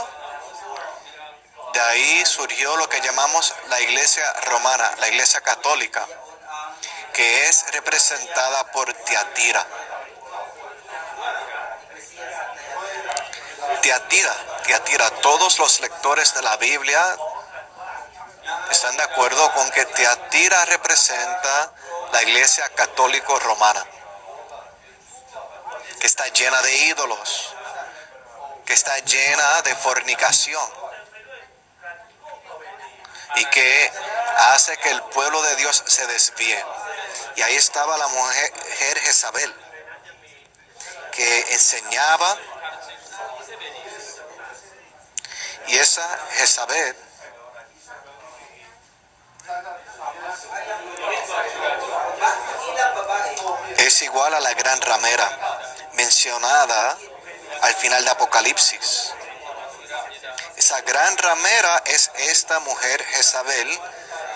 de ahí surgió lo que llamamos la iglesia romana, la iglesia católica, que es representada por Tiatira. Tiatira, todos los lectores de la Biblia están de acuerdo con que Tiatira representa la iglesia católico romana, que está llena de ídolos, que está llena de fornicación y que hace que el pueblo de Dios se desvíe. Y ahí estaba la mujer Jezabel, que enseñaba, y esa Jezabel es igual a la gran ramera mencionada al final de Apocalipsis. Esa gran ramera es esta mujer Jezabel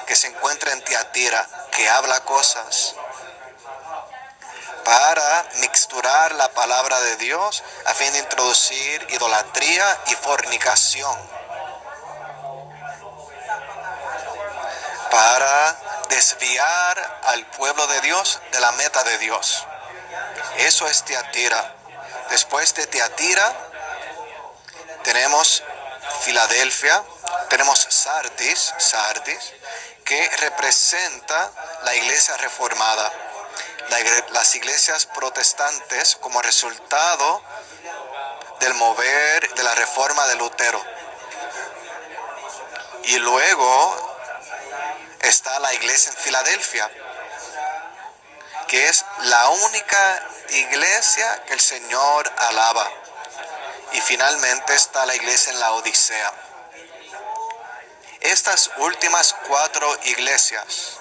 que se encuentra en Tiatira, que habla cosas para mixturar la palabra de Dios a fin de introducir idolatría y fornicación, para desviar al pueblo de Dios de la meta de Dios. Eso es Tiatira. Después de Tiatira tenemos Filadelfia, tenemos Sardis, que representa la iglesia reformada, las iglesias protestantes como resultado del mover de la reforma de Lutero. Y luego está la iglesia en Filadelfia, que es la única iglesia que el Señor alaba. Y finalmente está la iglesia en la Odisea. Estas últimas 4 iglesias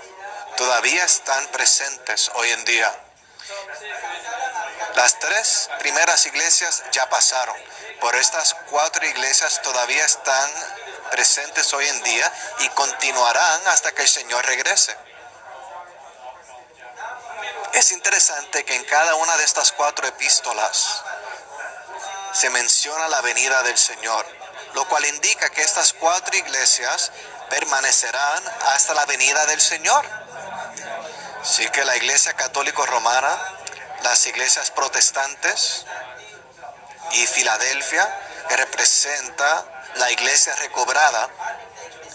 todavía están presentes hoy en día. Las 3 primeras iglesias ya pasaron, pero estas 4 iglesias todavía están presentes hoy en día y continuarán hasta que el Señor regrese. Es interesante que en cada una de estas 4 epístolas se menciona la venida del Señor, lo cual indica que estas 4 iglesias permanecerán hasta la venida del Señor. Así que la Iglesia Católica Romana, las iglesias protestantes y Filadelfia, que representa la iglesia recobrada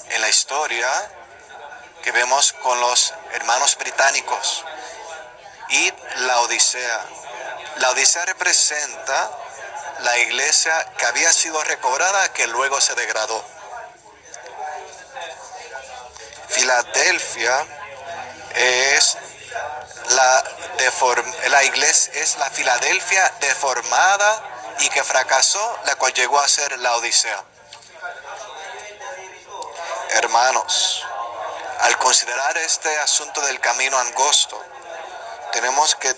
en la historia que vemos con los hermanos británicos, y la Odisea. La Odisea representa la iglesia que había sido recobrada, que luego se degradó. Filadelfia es la iglesia, es la Filadelfia deformada y que fracasó, la cual llegó a ser la Odisea. Hermanos, al considerar este asunto del camino angosto, tenemos que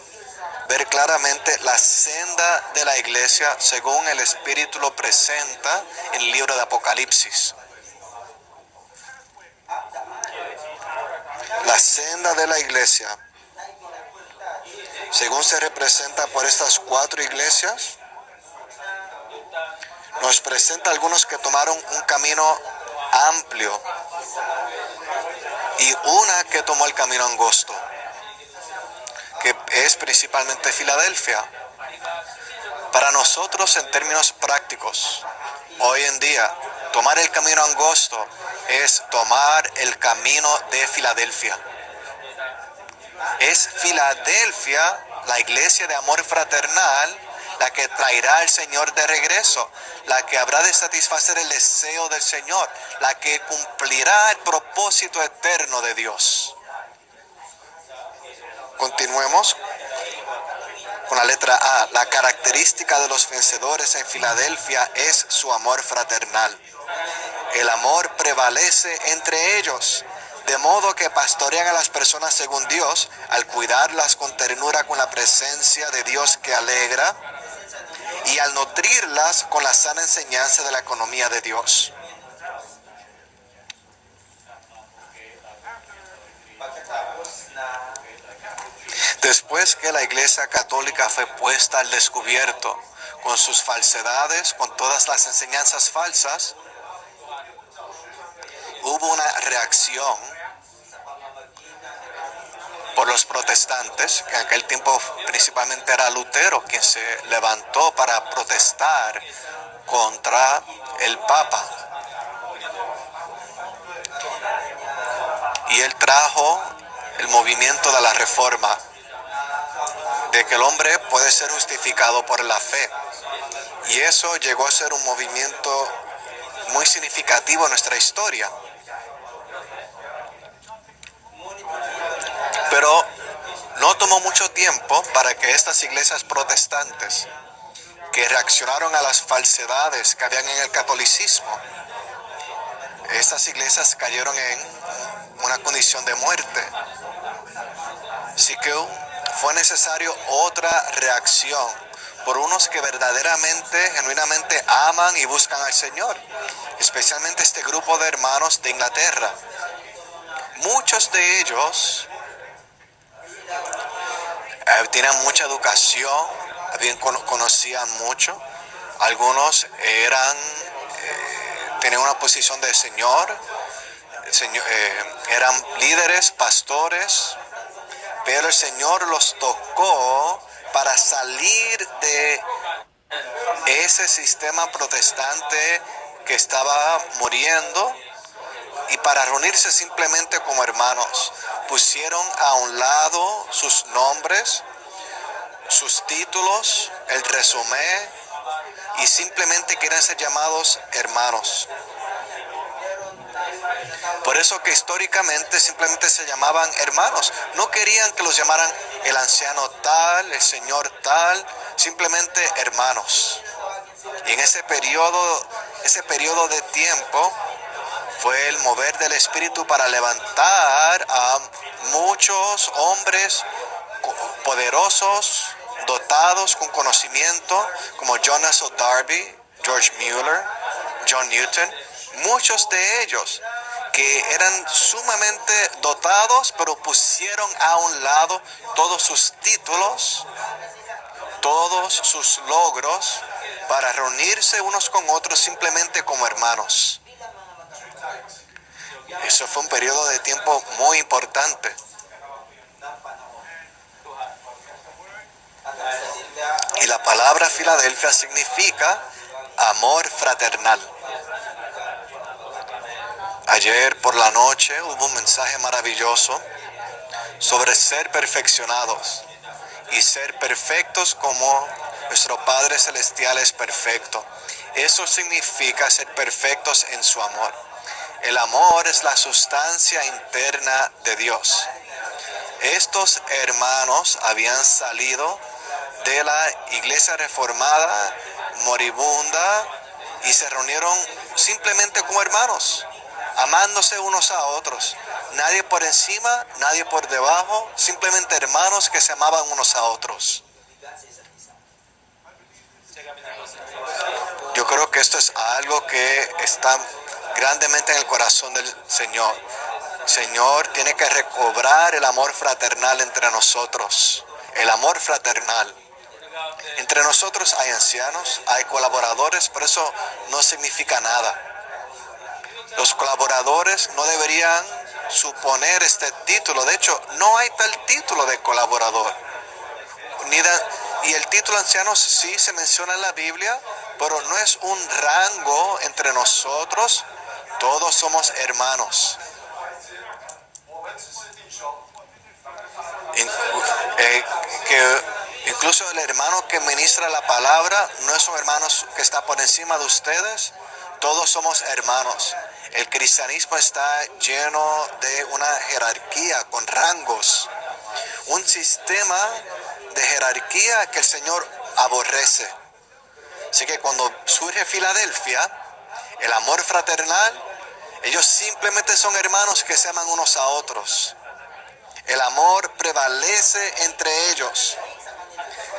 ver claramente la senda de la iglesia según el Espíritu lo presenta en el libro de Apocalipsis. La senda de la iglesia, según se representa por estas 4 iglesias, nos presenta algunos que tomaron un camino amplio y una que tomó el camino angosto, que es principalmente Filadelfia. Para nosotros, en términos prácticos, hoy en día, tomar el camino angosto es tomar el camino de Filadelfia. Es Filadelfia, la iglesia de amor fraternal, la que traerá al Señor de regreso, la que habrá de satisfacer el deseo del Señor, la que cumplirá el propósito eterno de Dios. Continuemos con la letra A. La característica de los vencedores en Filadelfia es su amor fraternal. El amor prevalece entre ellos, de modo que pastorean a las personas según Dios, al cuidarlas con ternura con la presencia de Dios que alegra, y al nutrirlas con la sana enseñanza de la economía de Dios. Después que la Iglesia Católica fue puesta al descubierto con sus falsedades, con todas las enseñanzas falsas, hubo una reacción por los protestantes, que en aquel tiempo principalmente era Lutero quien se levantó para protestar contra el Papa. Y él trajo el movimiento de la Reforma, de que el hombre puede ser justificado por la fe. Y eso llegó a ser un movimiento muy significativo en nuestra historia. Pero no tomó mucho tiempo para que estas iglesias protestantes, que reaccionaron a las falsedades que habían en el catolicismo, estas iglesias cayeron en una condición de muerte. Así que fue necesario otra reacción por unos que verdaderamente, genuinamente aman y buscan al Señor, especialmente este grupo de hermanos de Inglaterra. Muchos de ellos tenían mucha educación, conocían mucho, algunos tenían una posición de Señor, eran líderes, pastores, pero el Señor los tocó para salir de ese sistema protestante que estaba muriendo y para reunirse simplemente como hermanos. Pusieron a un lado sus nombres, sus títulos, el resumen, y simplemente quieren ser llamados hermanos. Por eso que históricamente simplemente se llamaban hermanos. No querían que los llamaran el anciano tal, el señor tal, simplemente hermanos. Y en ese periodo de tiempo fue el mover del Espíritu para levantar a muchos hombres poderosos, dotados con conocimiento, como Jonas O'Darby, George Mueller, John Newton, muchos de ellos que eran sumamente dotados, pero pusieron a un lado todos sus títulos, todos sus logros, para reunirse unos con otros simplemente como hermanos. Eso fue un periodo de tiempo muy importante. Y la palabra Filadelfia significa amor fraternal. Ayer por la noche hubo un mensaje maravilloso sobre ser perfeccionados y ser perfectos como nuestro Padre Celestial es perfecto. Eso significa ser perfectos en su amor. El amor es la sustancia interna de Dios. Estos hermanos habían salido de la iglesia reformada, moribunda, y se reunieron simplemente como hermanos, amándose unos a otros. Nadie por encima, nadie por debajo, simplemente hermanos que se amaban unos a otros. Yo creo que esto es algo que está grandemente en el corazón del Señor. El Señor tiene que recobrar el amor fraternal entre nosotros. El amor fraternal. Entre nosotros hay ancianos, hay colaboradores, pero eso no significa nada. Los colaboradores no deberían suponer este título. De hecho, no hay tal título de colaborador. Y el título ancianos sí se menciona en la Biblia, pero no es un rango entre nosotros. Todos somos hermanos. Incluso el hermano que ministra la palabra no es un hermano que está por encima de ustedes. Todos somos hermanos. El cristianismo está lleno de una jerarquía con rangos. Un sistema de jerarquía que el Señor aborrece. Así que cuando surge Filadelfia, el amor fraternal, ellos simplemente son hermanos que se aman unos a otros. El amor prevalece entre ellos.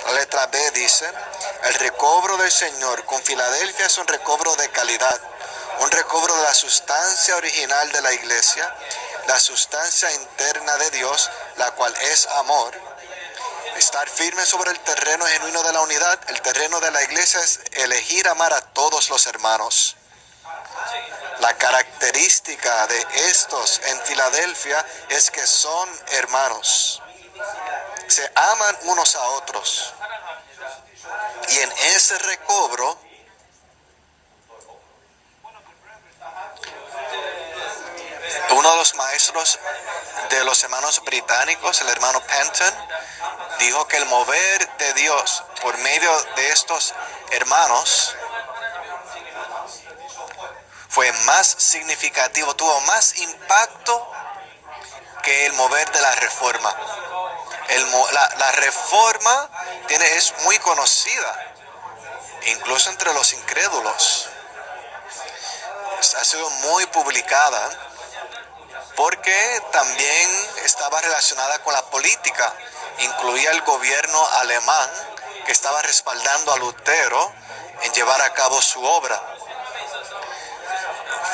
La letra B dice, el recobro del Señor con Filadelfia es un recobro de calidad, un recobro de la sustancia original de la iglesia, la sustancia interna de Dios, la cual es amor. Estar firme sobre el terreno genuino de la unidad, el terreno de la iglesia es elegir amar a todos los hermanos. La característica de estos en Filadelfia es que son hermanos. Se aman unos a otros. Y en ese recobro, uno de los maestros de los hermanos británicos, el hermano Penton, dijo que el mover de Dios por medio de estos hermanos fue más significativo, tuvo más impacto que el mover de la reforma. La reforma es muy conocida, incluso entre los incrédulos. Ha sido muy publicada porque también estaba relacionada con la política. Incluía el gobierno alemán que estaba respaldando a Lutero en llevar a cabo su obra.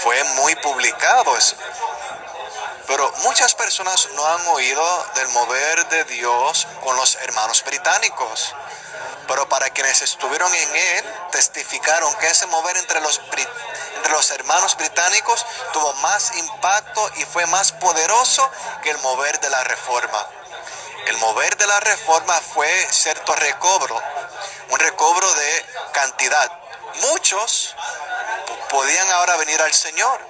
Fue muy publicado eso. Pero muchas personas no han oído del mover de Dios con los hermanos británicos. Pero para quienes estuvieron en él, testificaron que ese mover entre los hermanos británicos tuvo más impacto y fue más poderoso que el mover de la reforma. El mover de la reforma fue cierto recobro, un recobro de cantidad. Muchos podían ahora venir al Señor.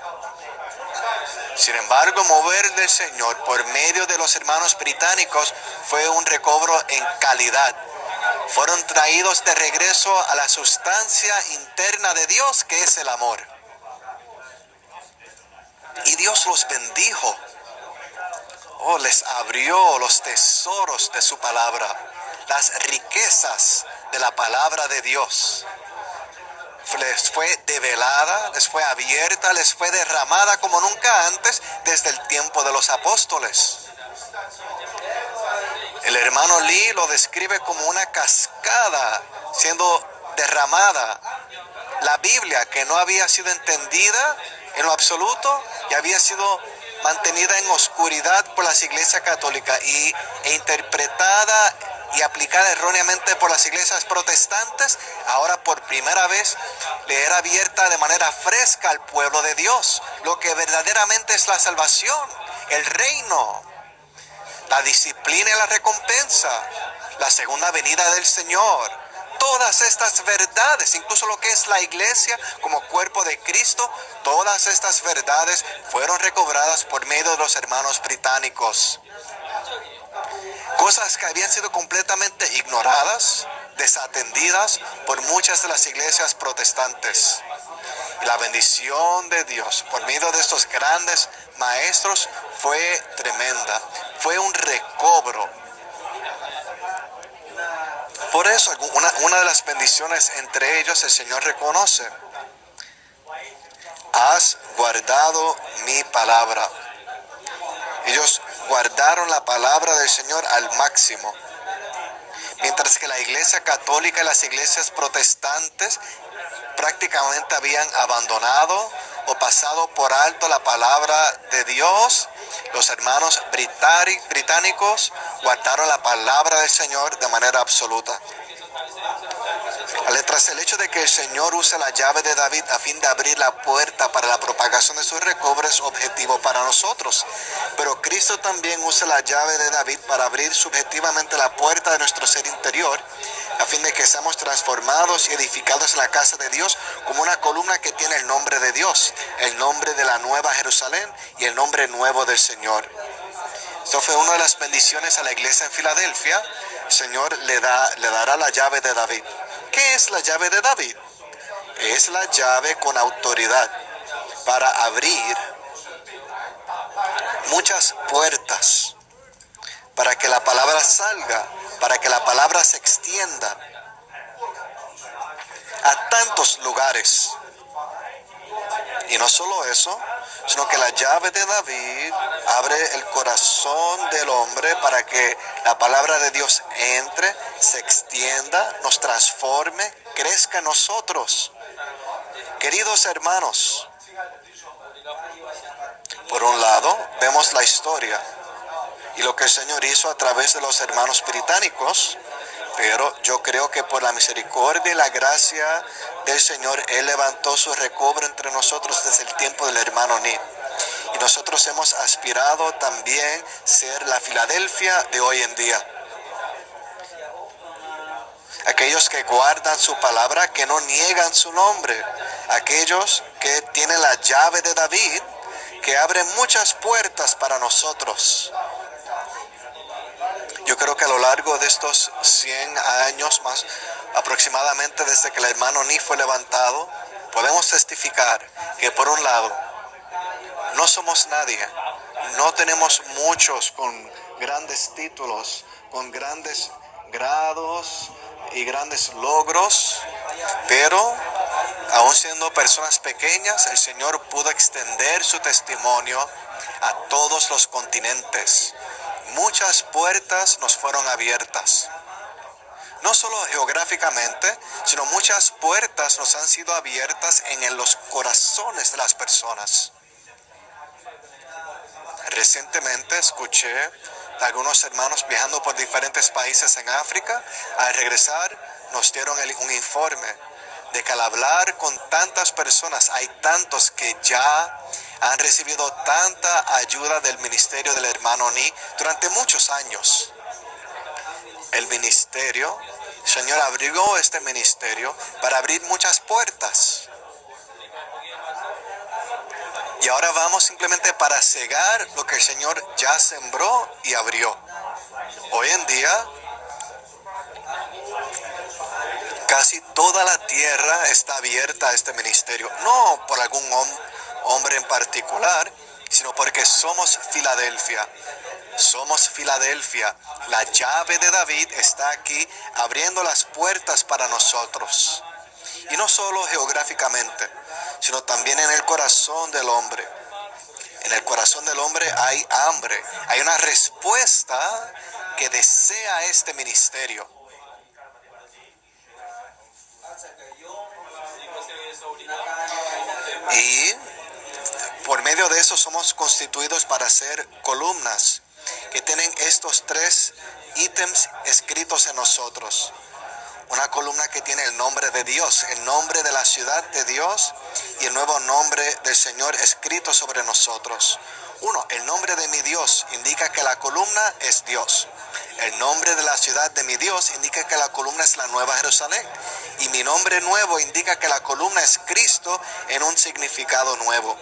Sin embargo, mover del Señor por medio de los hermanos británicos fue un recobro en calidad. Fueron traídos de regreso a la sustancia interna de Dios, que es el amor. Y Dios los bendijo. Les abrió los tesoros de su palabra, las riquezas de la palabra de Dios. Les fue develada, les fue abierta, les fue derramada como nunca antes desde el tiempo de los apóstoles. El hermano Lee lo describe como una cascada siendo derramada. La Biblia, que no había sido entendida en lo absoluto y había sido mantenida en oscuridad por las iglesias católicas e interpretada y aplicada erróneamente por las iglesias protestantes, ahora por primera vez le era abierta de manera fresca al pueblo de Dios, lo que verdaderamente es la salvación, el reino, la disciplina y la recompensa, la segunda venida del Señor. Todas estas verdades, incluso lo que es la iglesia como cuerpo de Cristo, todas estas verdades fueron recobradas por medio de los hermanos británicos. Cosas que habían sido completamente ignoradas, desatendidas por muchas de las iglesias protestantes. Y la bendición de Dios por medio de estos grandes maestros fue tremenda. Fue un recobro. Por eso, una de las bendiciones entre ellos, el Señor reconoce: has guardado mi palabra. Ellos guardaron la palabra del Señor al máximo. Mientras que la iglesia católica y las iglesias protestantes prácticamente habían abandonado o pasado por alto la palabra de Dios, los hermanos británicos guardaron la palabra del Señor de manera absoluta. Tras el hecho de que el Señor use la llave de David a fin de abrir la puerta para la propagación de su recobro es objetivo para nosotros. Pero Cristo también usa la llave de David para abrir subjetivamente la puerta de nuestro ser interior, a fin de que seamos transformados y edificados en la casa de Dios como una columna que tiene el nombre de Dios, el nombre de la Nueva Jerusalén y el nombre nuevo del Señor. Esto fue una de las bendiciones a la iglesia en Filadelfia. El Señor le dará la llave de David. ¿Qué es la llave de David? Es la llave con autoridad para abrir muchas puertas, para que la palabra salga, para que la palabra se extienda a tantos lugares. Y no solo eso, sino que la llave de David abre el corazón del hombre para que la palabra de Dios entre, se extienda, nos transforme, crezca en nosotros. Queridos hermanos, por un lado vemos la historia y lo que el Señor hizo a través de los hermanos británicos, pero yo creo que por la misericordia y la gracia del Señor, Él levantó su recobro entre nosotros desde el tiempo del hermano Lee. Y nosotros hemos aspirado también ser la Filadelfia de hoy en día. Aquellos que guardan su palabra, que no niegan su nombre. Aquellos que tienen la llave de David, que abren muchas puertas para nosotros. Yo creo que a lo largo de estos 100 años más aproximadamente desde que el hermano Lee fue levantado, podemos testificar que por un lado no somos nadie, no tenemos muchos con grandes títulos, con grandes grados y grandes logros, pero aún siendo personas pequeñas, el Señor pudo extender su testimonio a todos los continentes. Muchas puertas nos fueron abiertas. No solo geográficamente, sino muchas puertas nos han sido abiertas en los corazones de las personas. Recientemente escuché a algunos hermanos viajando por diferentes países en África. Al regresar nos dieron un informe de que al hablar con tantas personas, hay tantos que ya han recibido tanta ayuda del ministerio del hermano Lee durante muchos años. El ministerio, el Señor abrió este ministerio para abrir muchas puertas. Y ahora vamos simplemente para cegar lo que el Señor ya sembró y abrió. Hoy en día, casi toda la tierra está abierta a este ministerio. No por algún hombre en particular, sino porque somos Filadelfia. Somos Filadelfia. La llave de David está aquí abriendo las puertas para nosotros. Y no solo geográficamente, sino también en el corazón del hombre. En el corazón del hombre hay hambre, hay una respuesta que desea este ministerio. Y por medio de eso somos constituidos para ser columnas que tienen estos 3 ítems escritos en nosotros. Una columna que tiene el nombre de Dios, el nombre de la ciudad de Dios y el nuevo nombre del Señor escrito sobre nosotros. 1. El nombre de mi Dios indica que la columna es Dios. El nombre de la ciudad de mi Dios indica que la columna es la Nueva Jerusalén. Y mi nombre nuevo indica que la columna es Cristo en un significado nuevo.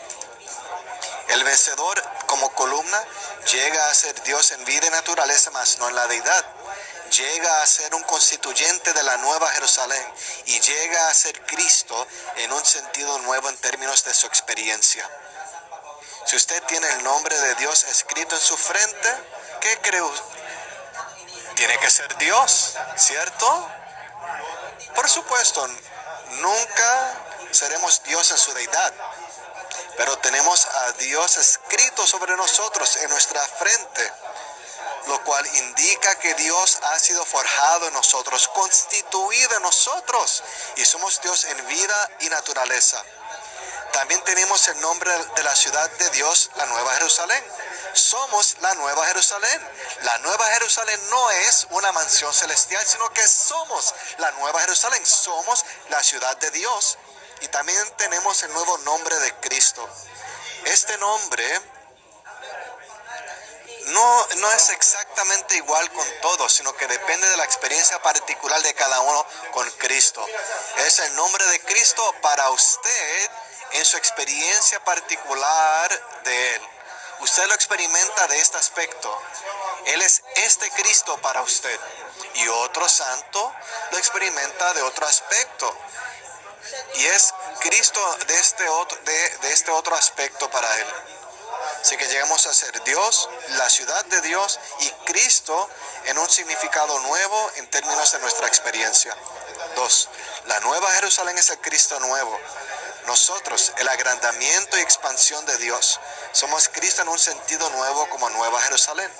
El vencedor como columna llega a ser Dios en vida y naturaleza, mas no en la deidad. Llega a ser un constituyente de la Nueva Jerusalén y llega a ser Cristo en un sentido nuevo en términos de su experiencia. Si usted tiene el nombre de Dios escrito en su frente, ¿qué cree usted? Tiene que ser Dios, ¿cierto? Por supuesto, nunca seremos Dios en su deidad, pero tenemos a Dios escrito sobre nosotros en nuestra frente, lo cual indica que Dios ha sido forjado en nosotros, constituido en nosotros, y somos Dios en vida y naturaleza. También tenemos el nombre de la ciudad de Dios, la Nueva Jerusalén. Somos la Nueva Jerusalén. La Nueva Jerusalén no es una mansión celestial, sino que somos la Nueva Jerusalén. Somos la ciudad de Dios. Y también tenemos el nuevo nombre de Cristo. Este nombre no es exactamente igual con todos, sino que depende de la experiencia particular de cada uno con Cristo. Es el nombre de Cristo para usted en su experiencia particular de Él. Usted lo experimenta de este aspecto. Él es este Cristo para usted. Y otro santo lo experimenta de otro aspecto. Y es Cristo de este otro aspecto para Él. Así que llegamos a ser Dios, la ciudad de Dios y Cristo en un significado nuevo en términos de nuestra experiencia. 2. La Nueva Jerusalén es el Cristo nuevo. Nosotros, el agrandamiento y expansión de Dios, somos Cristo en un sentido nuevo como Nueva Jerusalén.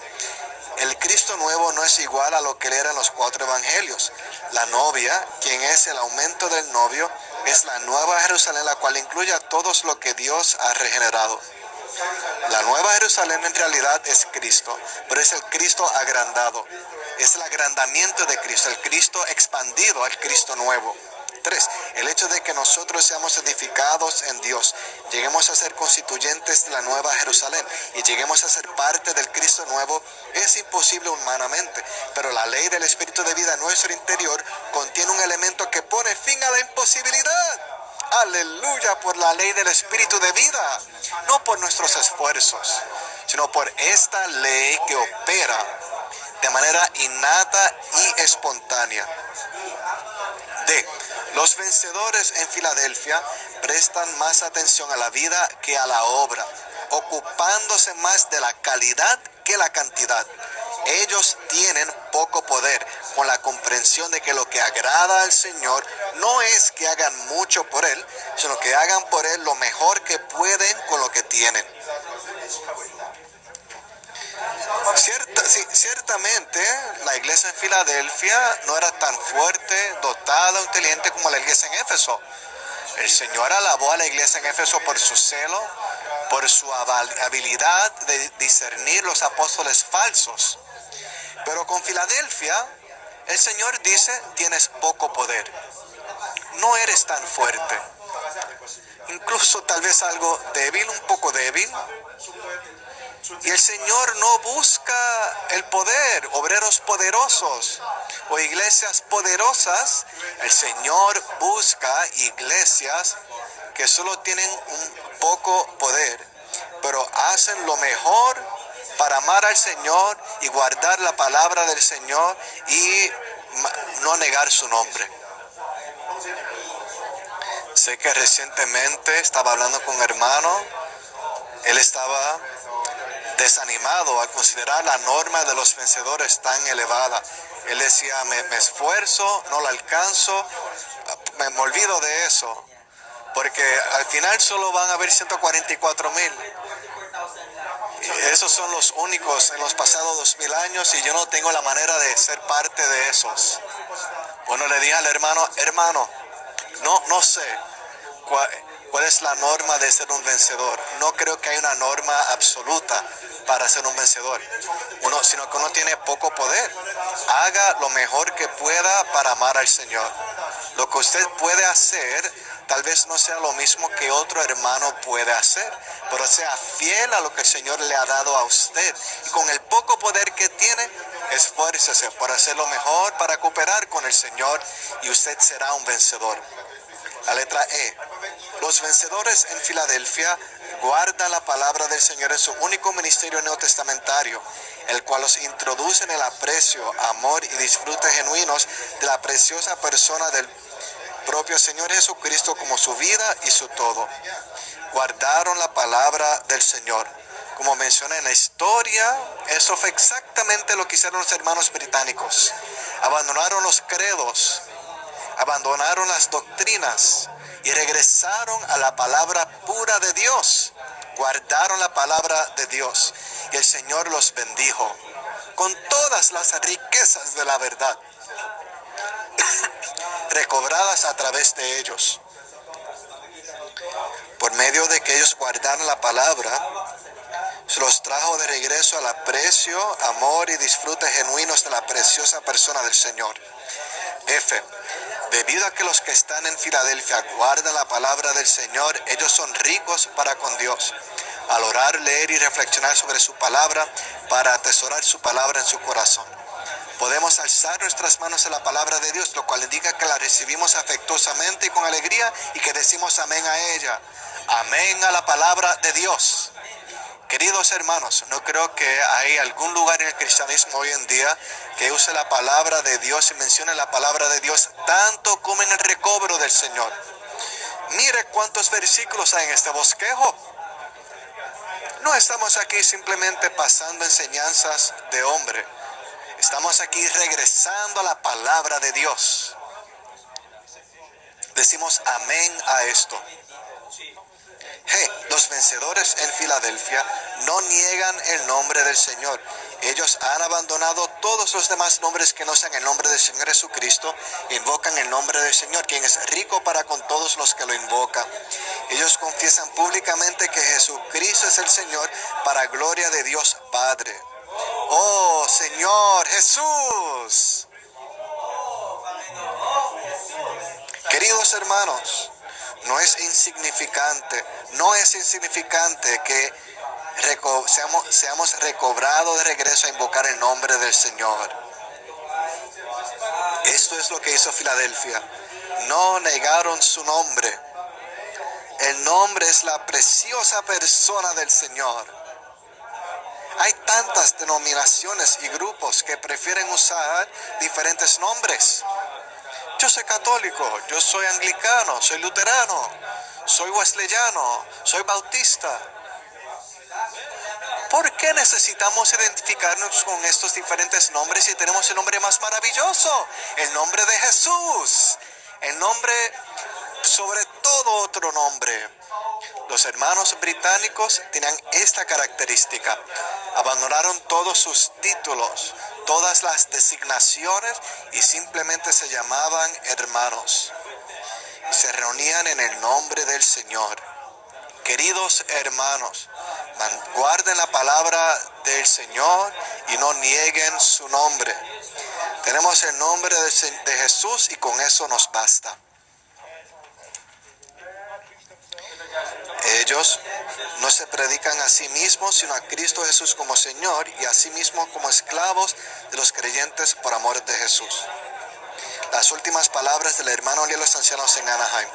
El Cristo nuevo no es igual a lo que él era en los 4 evangelios. La novia, quien es el aumento del novio, es la Nueva Jerusalén, la cual incluye a todos lo que Dios ha regenerado. La Nueva Jerusalén en realidad es Cristo, pero es el Cristo agrandado. Es el agrandamiento de Cristo, el Cristo expandido, el Cristo nuevo. 3. El hecho de que nosotros seamos edificados en Dios, lleguemos a ser constituyentes de la Nueva Jerusalén y lleguemos a ser parte del Cristo nuevo es imposible humanamente, pero la ley del Espíritu de vida en nuestro interior contiene un elemento que pone fin a la imposibilidad. Aleluya, por la ley del Espíritu de vida, no por nuestros esfuerzos, sino por esta ley que opera de manera innata y espontánea. D. Los vencedores en Filadelfia prestan más atención a la vida que a la obra, ocupándose más de la calidad que la cantidad. Ellos tienen poco poder con la comprensión de que lo que agrada al Señor no es que hagan mucho por Él, sino que hagan por Él lo mejor que pueden con lo que tienen. Ciertamente, la iglesia en Filadelfia no era tan fuerte, dotada, inteligente como la iglesia en Éfeso. El Señor alabó a la iglesia en Éfeso por su celo, por su habilidad de discernir los apóstoles falsos. Pero con Filadelfia, el Señor dice, tienes poco poder. No eres tan fuerte. Incluso tal vez algo débil, un poco débil. Y el Señor no busca el poder, obreros poderosos o iglesias poderosas. El Señor busca iglesias que solo tienen un poco poder, pero hacen lo mejor para amar al Señor y guardar la palabra del Señor y no negar su nombre. Sé que recientemente estaba hablando con un hermano. Él estaba desanimado al considerar la norma de los vencedores tan elevada. Él decía, me esfuerzo, no la alcanzo, me olvido de eso, porque al final solo van a haber 144,000. Esos son los únicos en los pasados 2000 años y yo no tengo la manera de ser parte de esos. Bueno, le dije al hermano, no sé cuál es la norma de ser un vencedor. No creo que haya una norma absoluta para ser un vencedor, sino que uno tiene poco poder. Haga lo mejor que pueda para amar al Señor. Lo que usted puede hacer tal vez no sea lo mismo que otro hermano puede hacer, pero sea fiel a lo que el Señor le ha dado a usted. Y con el poco poder que tiene, esfuércese por hacer lo mejor, para cooperar con el Señor, y usted será un vencedor. La letra E. Los vencedores en Filadelfia guardan la palabra del Señor en su único ministerio neotestamentario, el cual los introduce en el aprecio, amor y disfrute genuinos de la preciosa persona del propio Señor Jesucristo como su vida y su todo. Guardaron la palabra del Señor. Como mencioné en la historia, eso fue exactamente lo que hicieron los hermanos británicos. Abandonaron los credos, abandonaron las doctrinas y regresaron a la palabra pura de Dios. Guardaron la palabra de Dios y el Señor los bendijo con todas las riquezas de la verdad recobradas a través de ellos. Por medio de que ellos guardaron la palabra, se los trajo de regreso al aprecio, amor y disfrute genuinos de la preciosa persona del Señor. F. Debido a que los que están en Filadelfia guardan la palabra del Señor, ellos son ricos para con Dios. Al orar, leer y reflexionar sobre su palabra, para atesorar su palabra en su corazón. Podemos alzar nuestras manos a la palabra de Dios, lo cual indica que la recibimos afectuosamente y con alegría y que decimos amén a ella. Amén a la palabra de Dios. Queridos hermanos, no creo que hay algún lugar en el cristianismo hoy en día que use la palabra de Dios y mencione la palabra de Dios tanto como en el recobro del Señor. Mire cuántos versículos hay en este bosquejo. No estamos aquí simplemente pasando enseñanzas de hombre. Estamos aquí regresando a la palabra de Dios. Decimos amén a esto. Los vencedores en Filadelfia no niegan el nombre del Señor. Ellos han abandonado todos los demás nombres que no sean el nombre del Señor Jesucristo. Invocan el nombre del Señor, quien es rico para con todos los que lo invocan. Ellos confiesan públicamente que Jesucristo es el Señor para gloria de Dios Padre. ¡Oh, Señor Jesús! Queridos hermanos, no es insignificante que seamos recobrados de regreso a invocar el nombre del Señor. Esto es lo que hizo Filadelfia. No negaron su nombre. El nombre es la preciosa persona del Señor. Hay tantas denominaciones y grupos que prefieren usar diferentes nombres. Yo soy católico, yo soy anglicano, soy luterano, soy wesleyano, soy bautista. ¿Por qué necesitamos identificarnos con estos diferentes nombres si tenemos el nombre más maravilloso? El nombre de Jesús. El nombre sobre todo otro nombre. Los hermanos británicos tenían esta característica. Abandonaron todos sus títulos, todas las designaciones y simplemente se llamaban hermanos. Y se reunían en el nombre del Señor. Queridos hermanos, guarden la palabra del Señor y no nieguen su nombre. Tenemos el nombre de Jesús y con eso nos basta. Ellos no se predican a sí mismos, sino a Cristo Jesús como Señor y a sí mismos como esclavos de los creyentes por amor de Jesús. Las últimas palabras del hermano de los ancianos en Anaheim.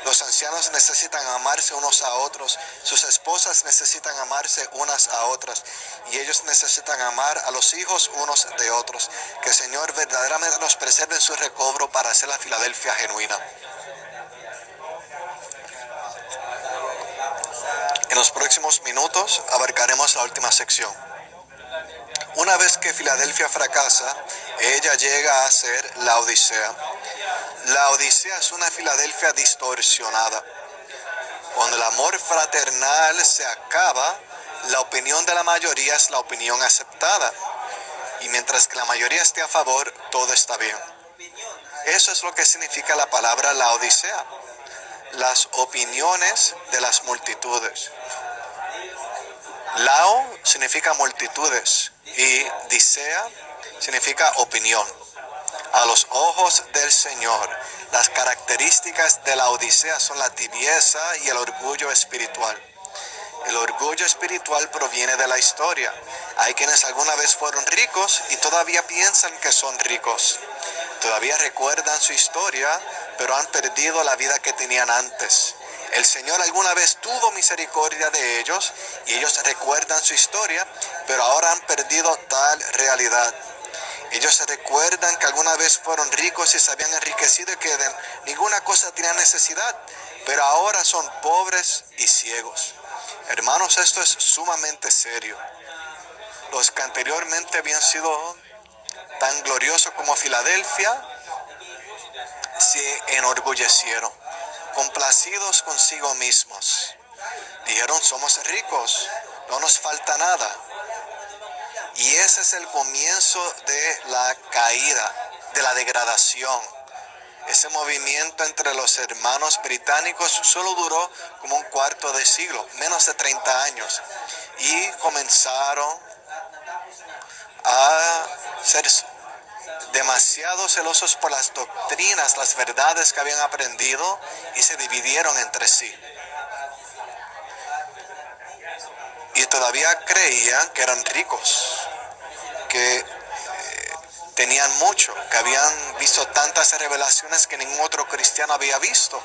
Los ancianos necesitan amarse unos a otros, sus esposas necesitan amarse unas a otras y ellos necesitan amar a los hijos unos de otros. Que el Señor verdaderamente nos preserve en su recobro para hacer la Filadelfia genuina. En los próximos minutos abarcaremos la última sección. Una vez que Filadelfia fracasa, ella llega a ser la Odisea. La Odisea es una Filadelfia distorsionada. Cuando el amor fraternal se acaba, La opinión de la mayoría es la opinión aceptada. Y mientras que la mayoría esté a favor, todo está bien. Eso es lo que significa la palabra Laodicea. Las opiniones de las multitudes. Lao significa multitudes y Dicea significa opinión. A los ojos del Señor, las características de la Odisea son la tibieza y el orgullo espiritual. El orgullo espiritual proviene de la historia. Hay quienes alguna vez fueron ricos y todavía piensan que son ricos. Todavía recuerdan su historia, pero han perdido la vida que tenían antes. El Señor alguna vez tuvo misericordia de ellos y ellos recuerdan su historia, pero ahora han perdido tal realidad. Ellos se recuerdan que alguna vez fueron ricos y se habían enriquecido y que de ninguna cosa tenían necesidad, pero ahora son pobres y ciegos. Hermanos, esto es sumamente serio. Los que anteriormente habían sido tan gloriosos como Filadelfia, se enorgullecieron, complacidos consigo mismos. Dijeron, somos ricos, no nos falta nada. Y ese es el comienzo de la caída, de la degradación. Ese movimiento entre los hermanos británicos solo duró como un cuarto de siglo, menos de 30 años. Y comenzaron a ser demasiado celosos por las doctrinas, las verdades que habían aprendido y se dividieron entre sí. Y todavía creían que eran ricos, que tenían mucho, que habían visto tantas revelaciones que ningún otro cristiano había visto.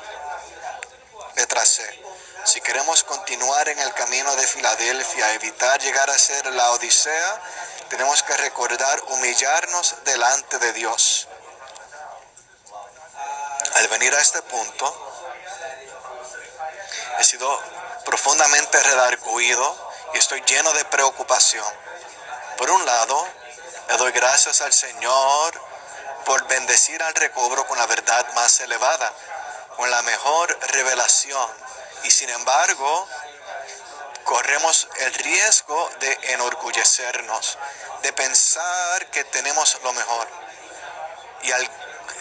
Letra C. Si queremos continuar en el camino de Filadelfia, evitar llegar a ser la Odisea, tenemos que recordar humillarnos delante de Dios. Al venir a este punto, he sido profundamente redarguido y estoy lleno de preocupación. Por un lado, le doy gracias al Señor por bendecir al recobro con la verdad más elevada, con la mejor revelación. Y sin embargo, corremos el riesgo de enorgullecernos, de pensar que tenemos lo mejor. Y al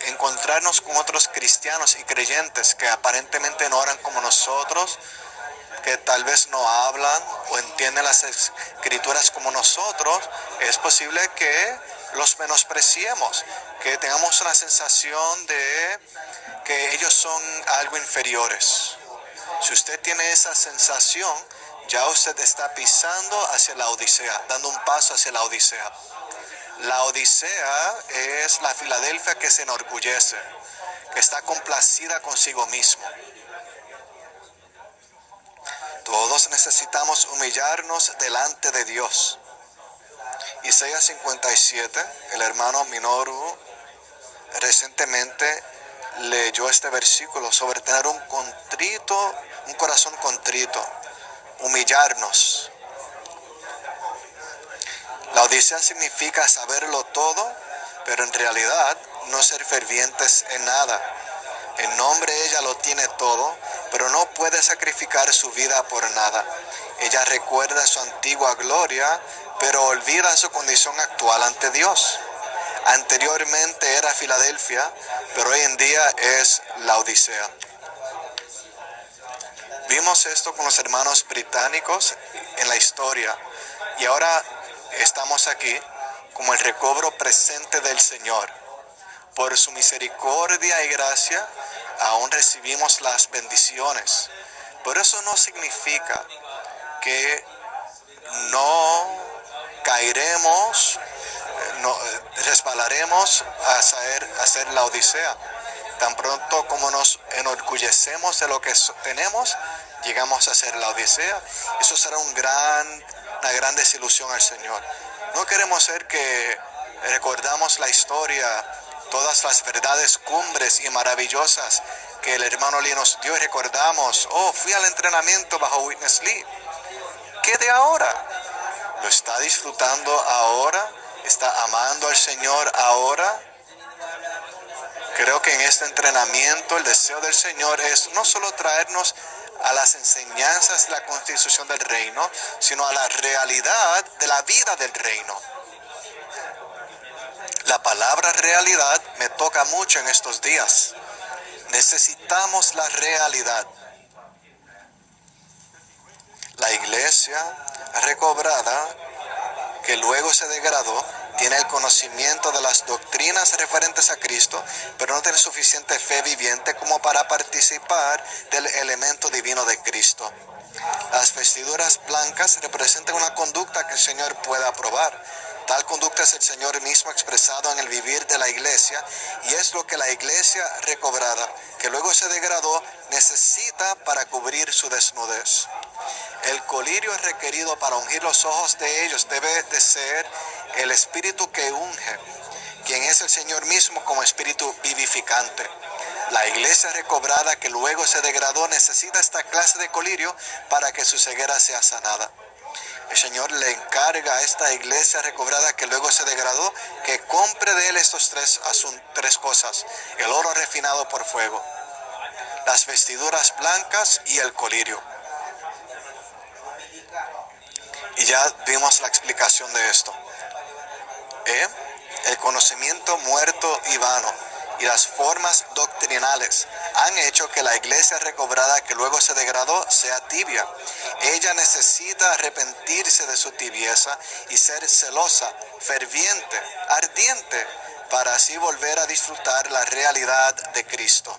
encontrarnos con otros cristianos y creyentes que aparentemente no oran como nosotros, que tal vez no hablan o entienden las escrituras como nosotros, es posible que los menospreciemos, que tengamos una sensación de que ellos son algo inferiores. Si usted tiene esa sensación, ya usted está pisando hacia la Odisea, dando un paso hacia la Odisea. La Odisea es la Filadelfia que se enorgullece, que está complacida consigo mismo. Todos necesitamos humillarnos delante de Dios. Isaías 57, el hermano Minoru recientemente leyó este versículo sobre tener un corazón contrito, humillarnos. La Odisea significa saberlo todo, pero en realidad no ser fervientes en nada. En nombre ella lo tiene todo, pero no puede sacrificar su vida por nada. Ella recuerda su antigua gloria, pero olvida su condición actual ante Dios. Anteriormente era Filadelfia, pero hoy en día es la Odisea. Vimos esto con los hermanos británicos en la historia, y ahora estamos aquí como el recobro presente del Señor. Por su misericordia y gracia, aún recibimos las bendiciones. Pero eso no significa que no caeremos, no resbalaremos a hacer la Odisea. Tan pronto como nos enorgullecemos de lo que tenemos, llegamos a hacer la Odisea. Eso será una gran desilusión al Señor. No queremos ser que recordamos la historia, todas las verdades cumbres y maravillosas que el hermano Lee nos dio y recordamos, fui al entrenamiento bajo Witness Lee. ¿Qué de ahora? ¿Lo está disfrutando ahora? ¿Está amando al Señor ahora? Creo que en este entrenamiento el deseo del Señor es no solo traernos a las enseñanzas de la constitución del reino, sino a la realidad de la vida del reino. La palabra realidad me toca mucho en estos días. Necesitamos la realidad. La iglesia recobrada, que luego se degradó, tiene el conocimiento de las doctrinas referentes a Cristo, pero no tiene suficiente fe viviente como para participar del elemento divino de Cristo. Las vestiduras blancas representan una conducta que el Señor puede aprobar. Tal conducta es el Señor mismo expresado en el vivir de la iglesia, y es lo que la iglesia recobrada, que luego se degradó, necesita para cubrir su desnudez. El colirio requerido para ungir los ojos de ellos debe de ser el Espíritu que unge, quien es el Señor mismo como Espíritu vivificante. La iglesia recobrada que luego se degradó necesita esta clase de colirio para que su ceguera sea sanada. El Señor le encarga a esta iglesia recobrada que luego se degradó que compre de él estos tres cosas: el oro refinado por fuego, las vestiduras blancas y el colirio. Y ya vimos la explicación de esto. El conocimiento muerto y vano y las formas doctrinales han hecho que la iglesia recobrada que luego se degradó sea tibia. Ella necesita arrepentirse de su tibieza y ser celosa, ferviente, ardiente, para así volver a disfrutar la realidad de Cristo.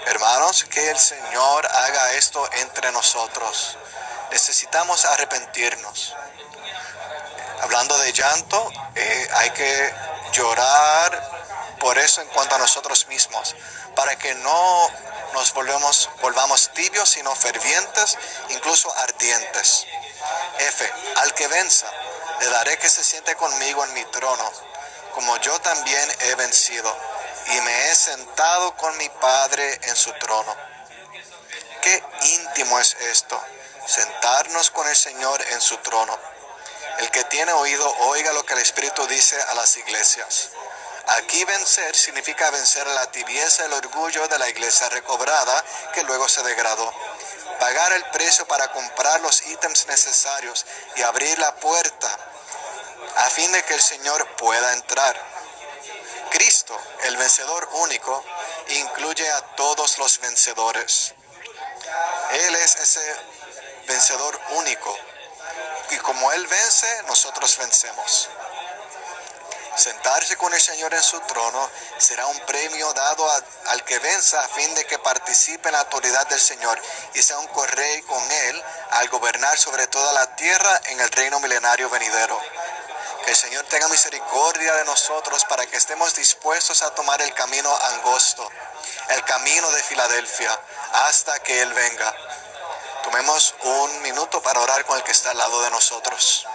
Hermanos, que el Señor haga esto entre nosotros. Necesitamos arrepentirnos. Hablando de llanto, hay que llorar por eso en cuanto a nosotros mismos, para que no nos volvamos tibios, sino fervientes, incluso ardientes. Al que venza, le daré que se siente conmigo en mi trono, como yo también he vencido, y me he sentado con mi Padre en su trono. Qué íntimo es esto, sentarnos con el Señor en su trono. El que tiene oído, oiga lo que el Espíritu dice a las iglesias. Aquí vencer significa vencer la tibieza y el orgullo de la iglesia recobrada que luego se degradó. Pagar el precio para comprar los ítems necesarios y abrir la puerta a fin de que el Señor pueda entrar. Cristo, el vencedor único, incluye a todos los vencedores. Él es ese vencedor único. Y como Él vence, nosotros vencemos. Sentarse con el Señor en su trono será un premio dado al que venza a fin de que participe en la autoridad del Señor y sea un correy con Él al gobernar sobre toda la tierra en el reino milenario venidero. Que el Señor tenga misericordia de nosotros para que estemos dispuestos a tomar el camino angosto, el camino de Filadelfia, hasta que Él venga. Tomemos un minuto para orar con el que está al lado de nosotros.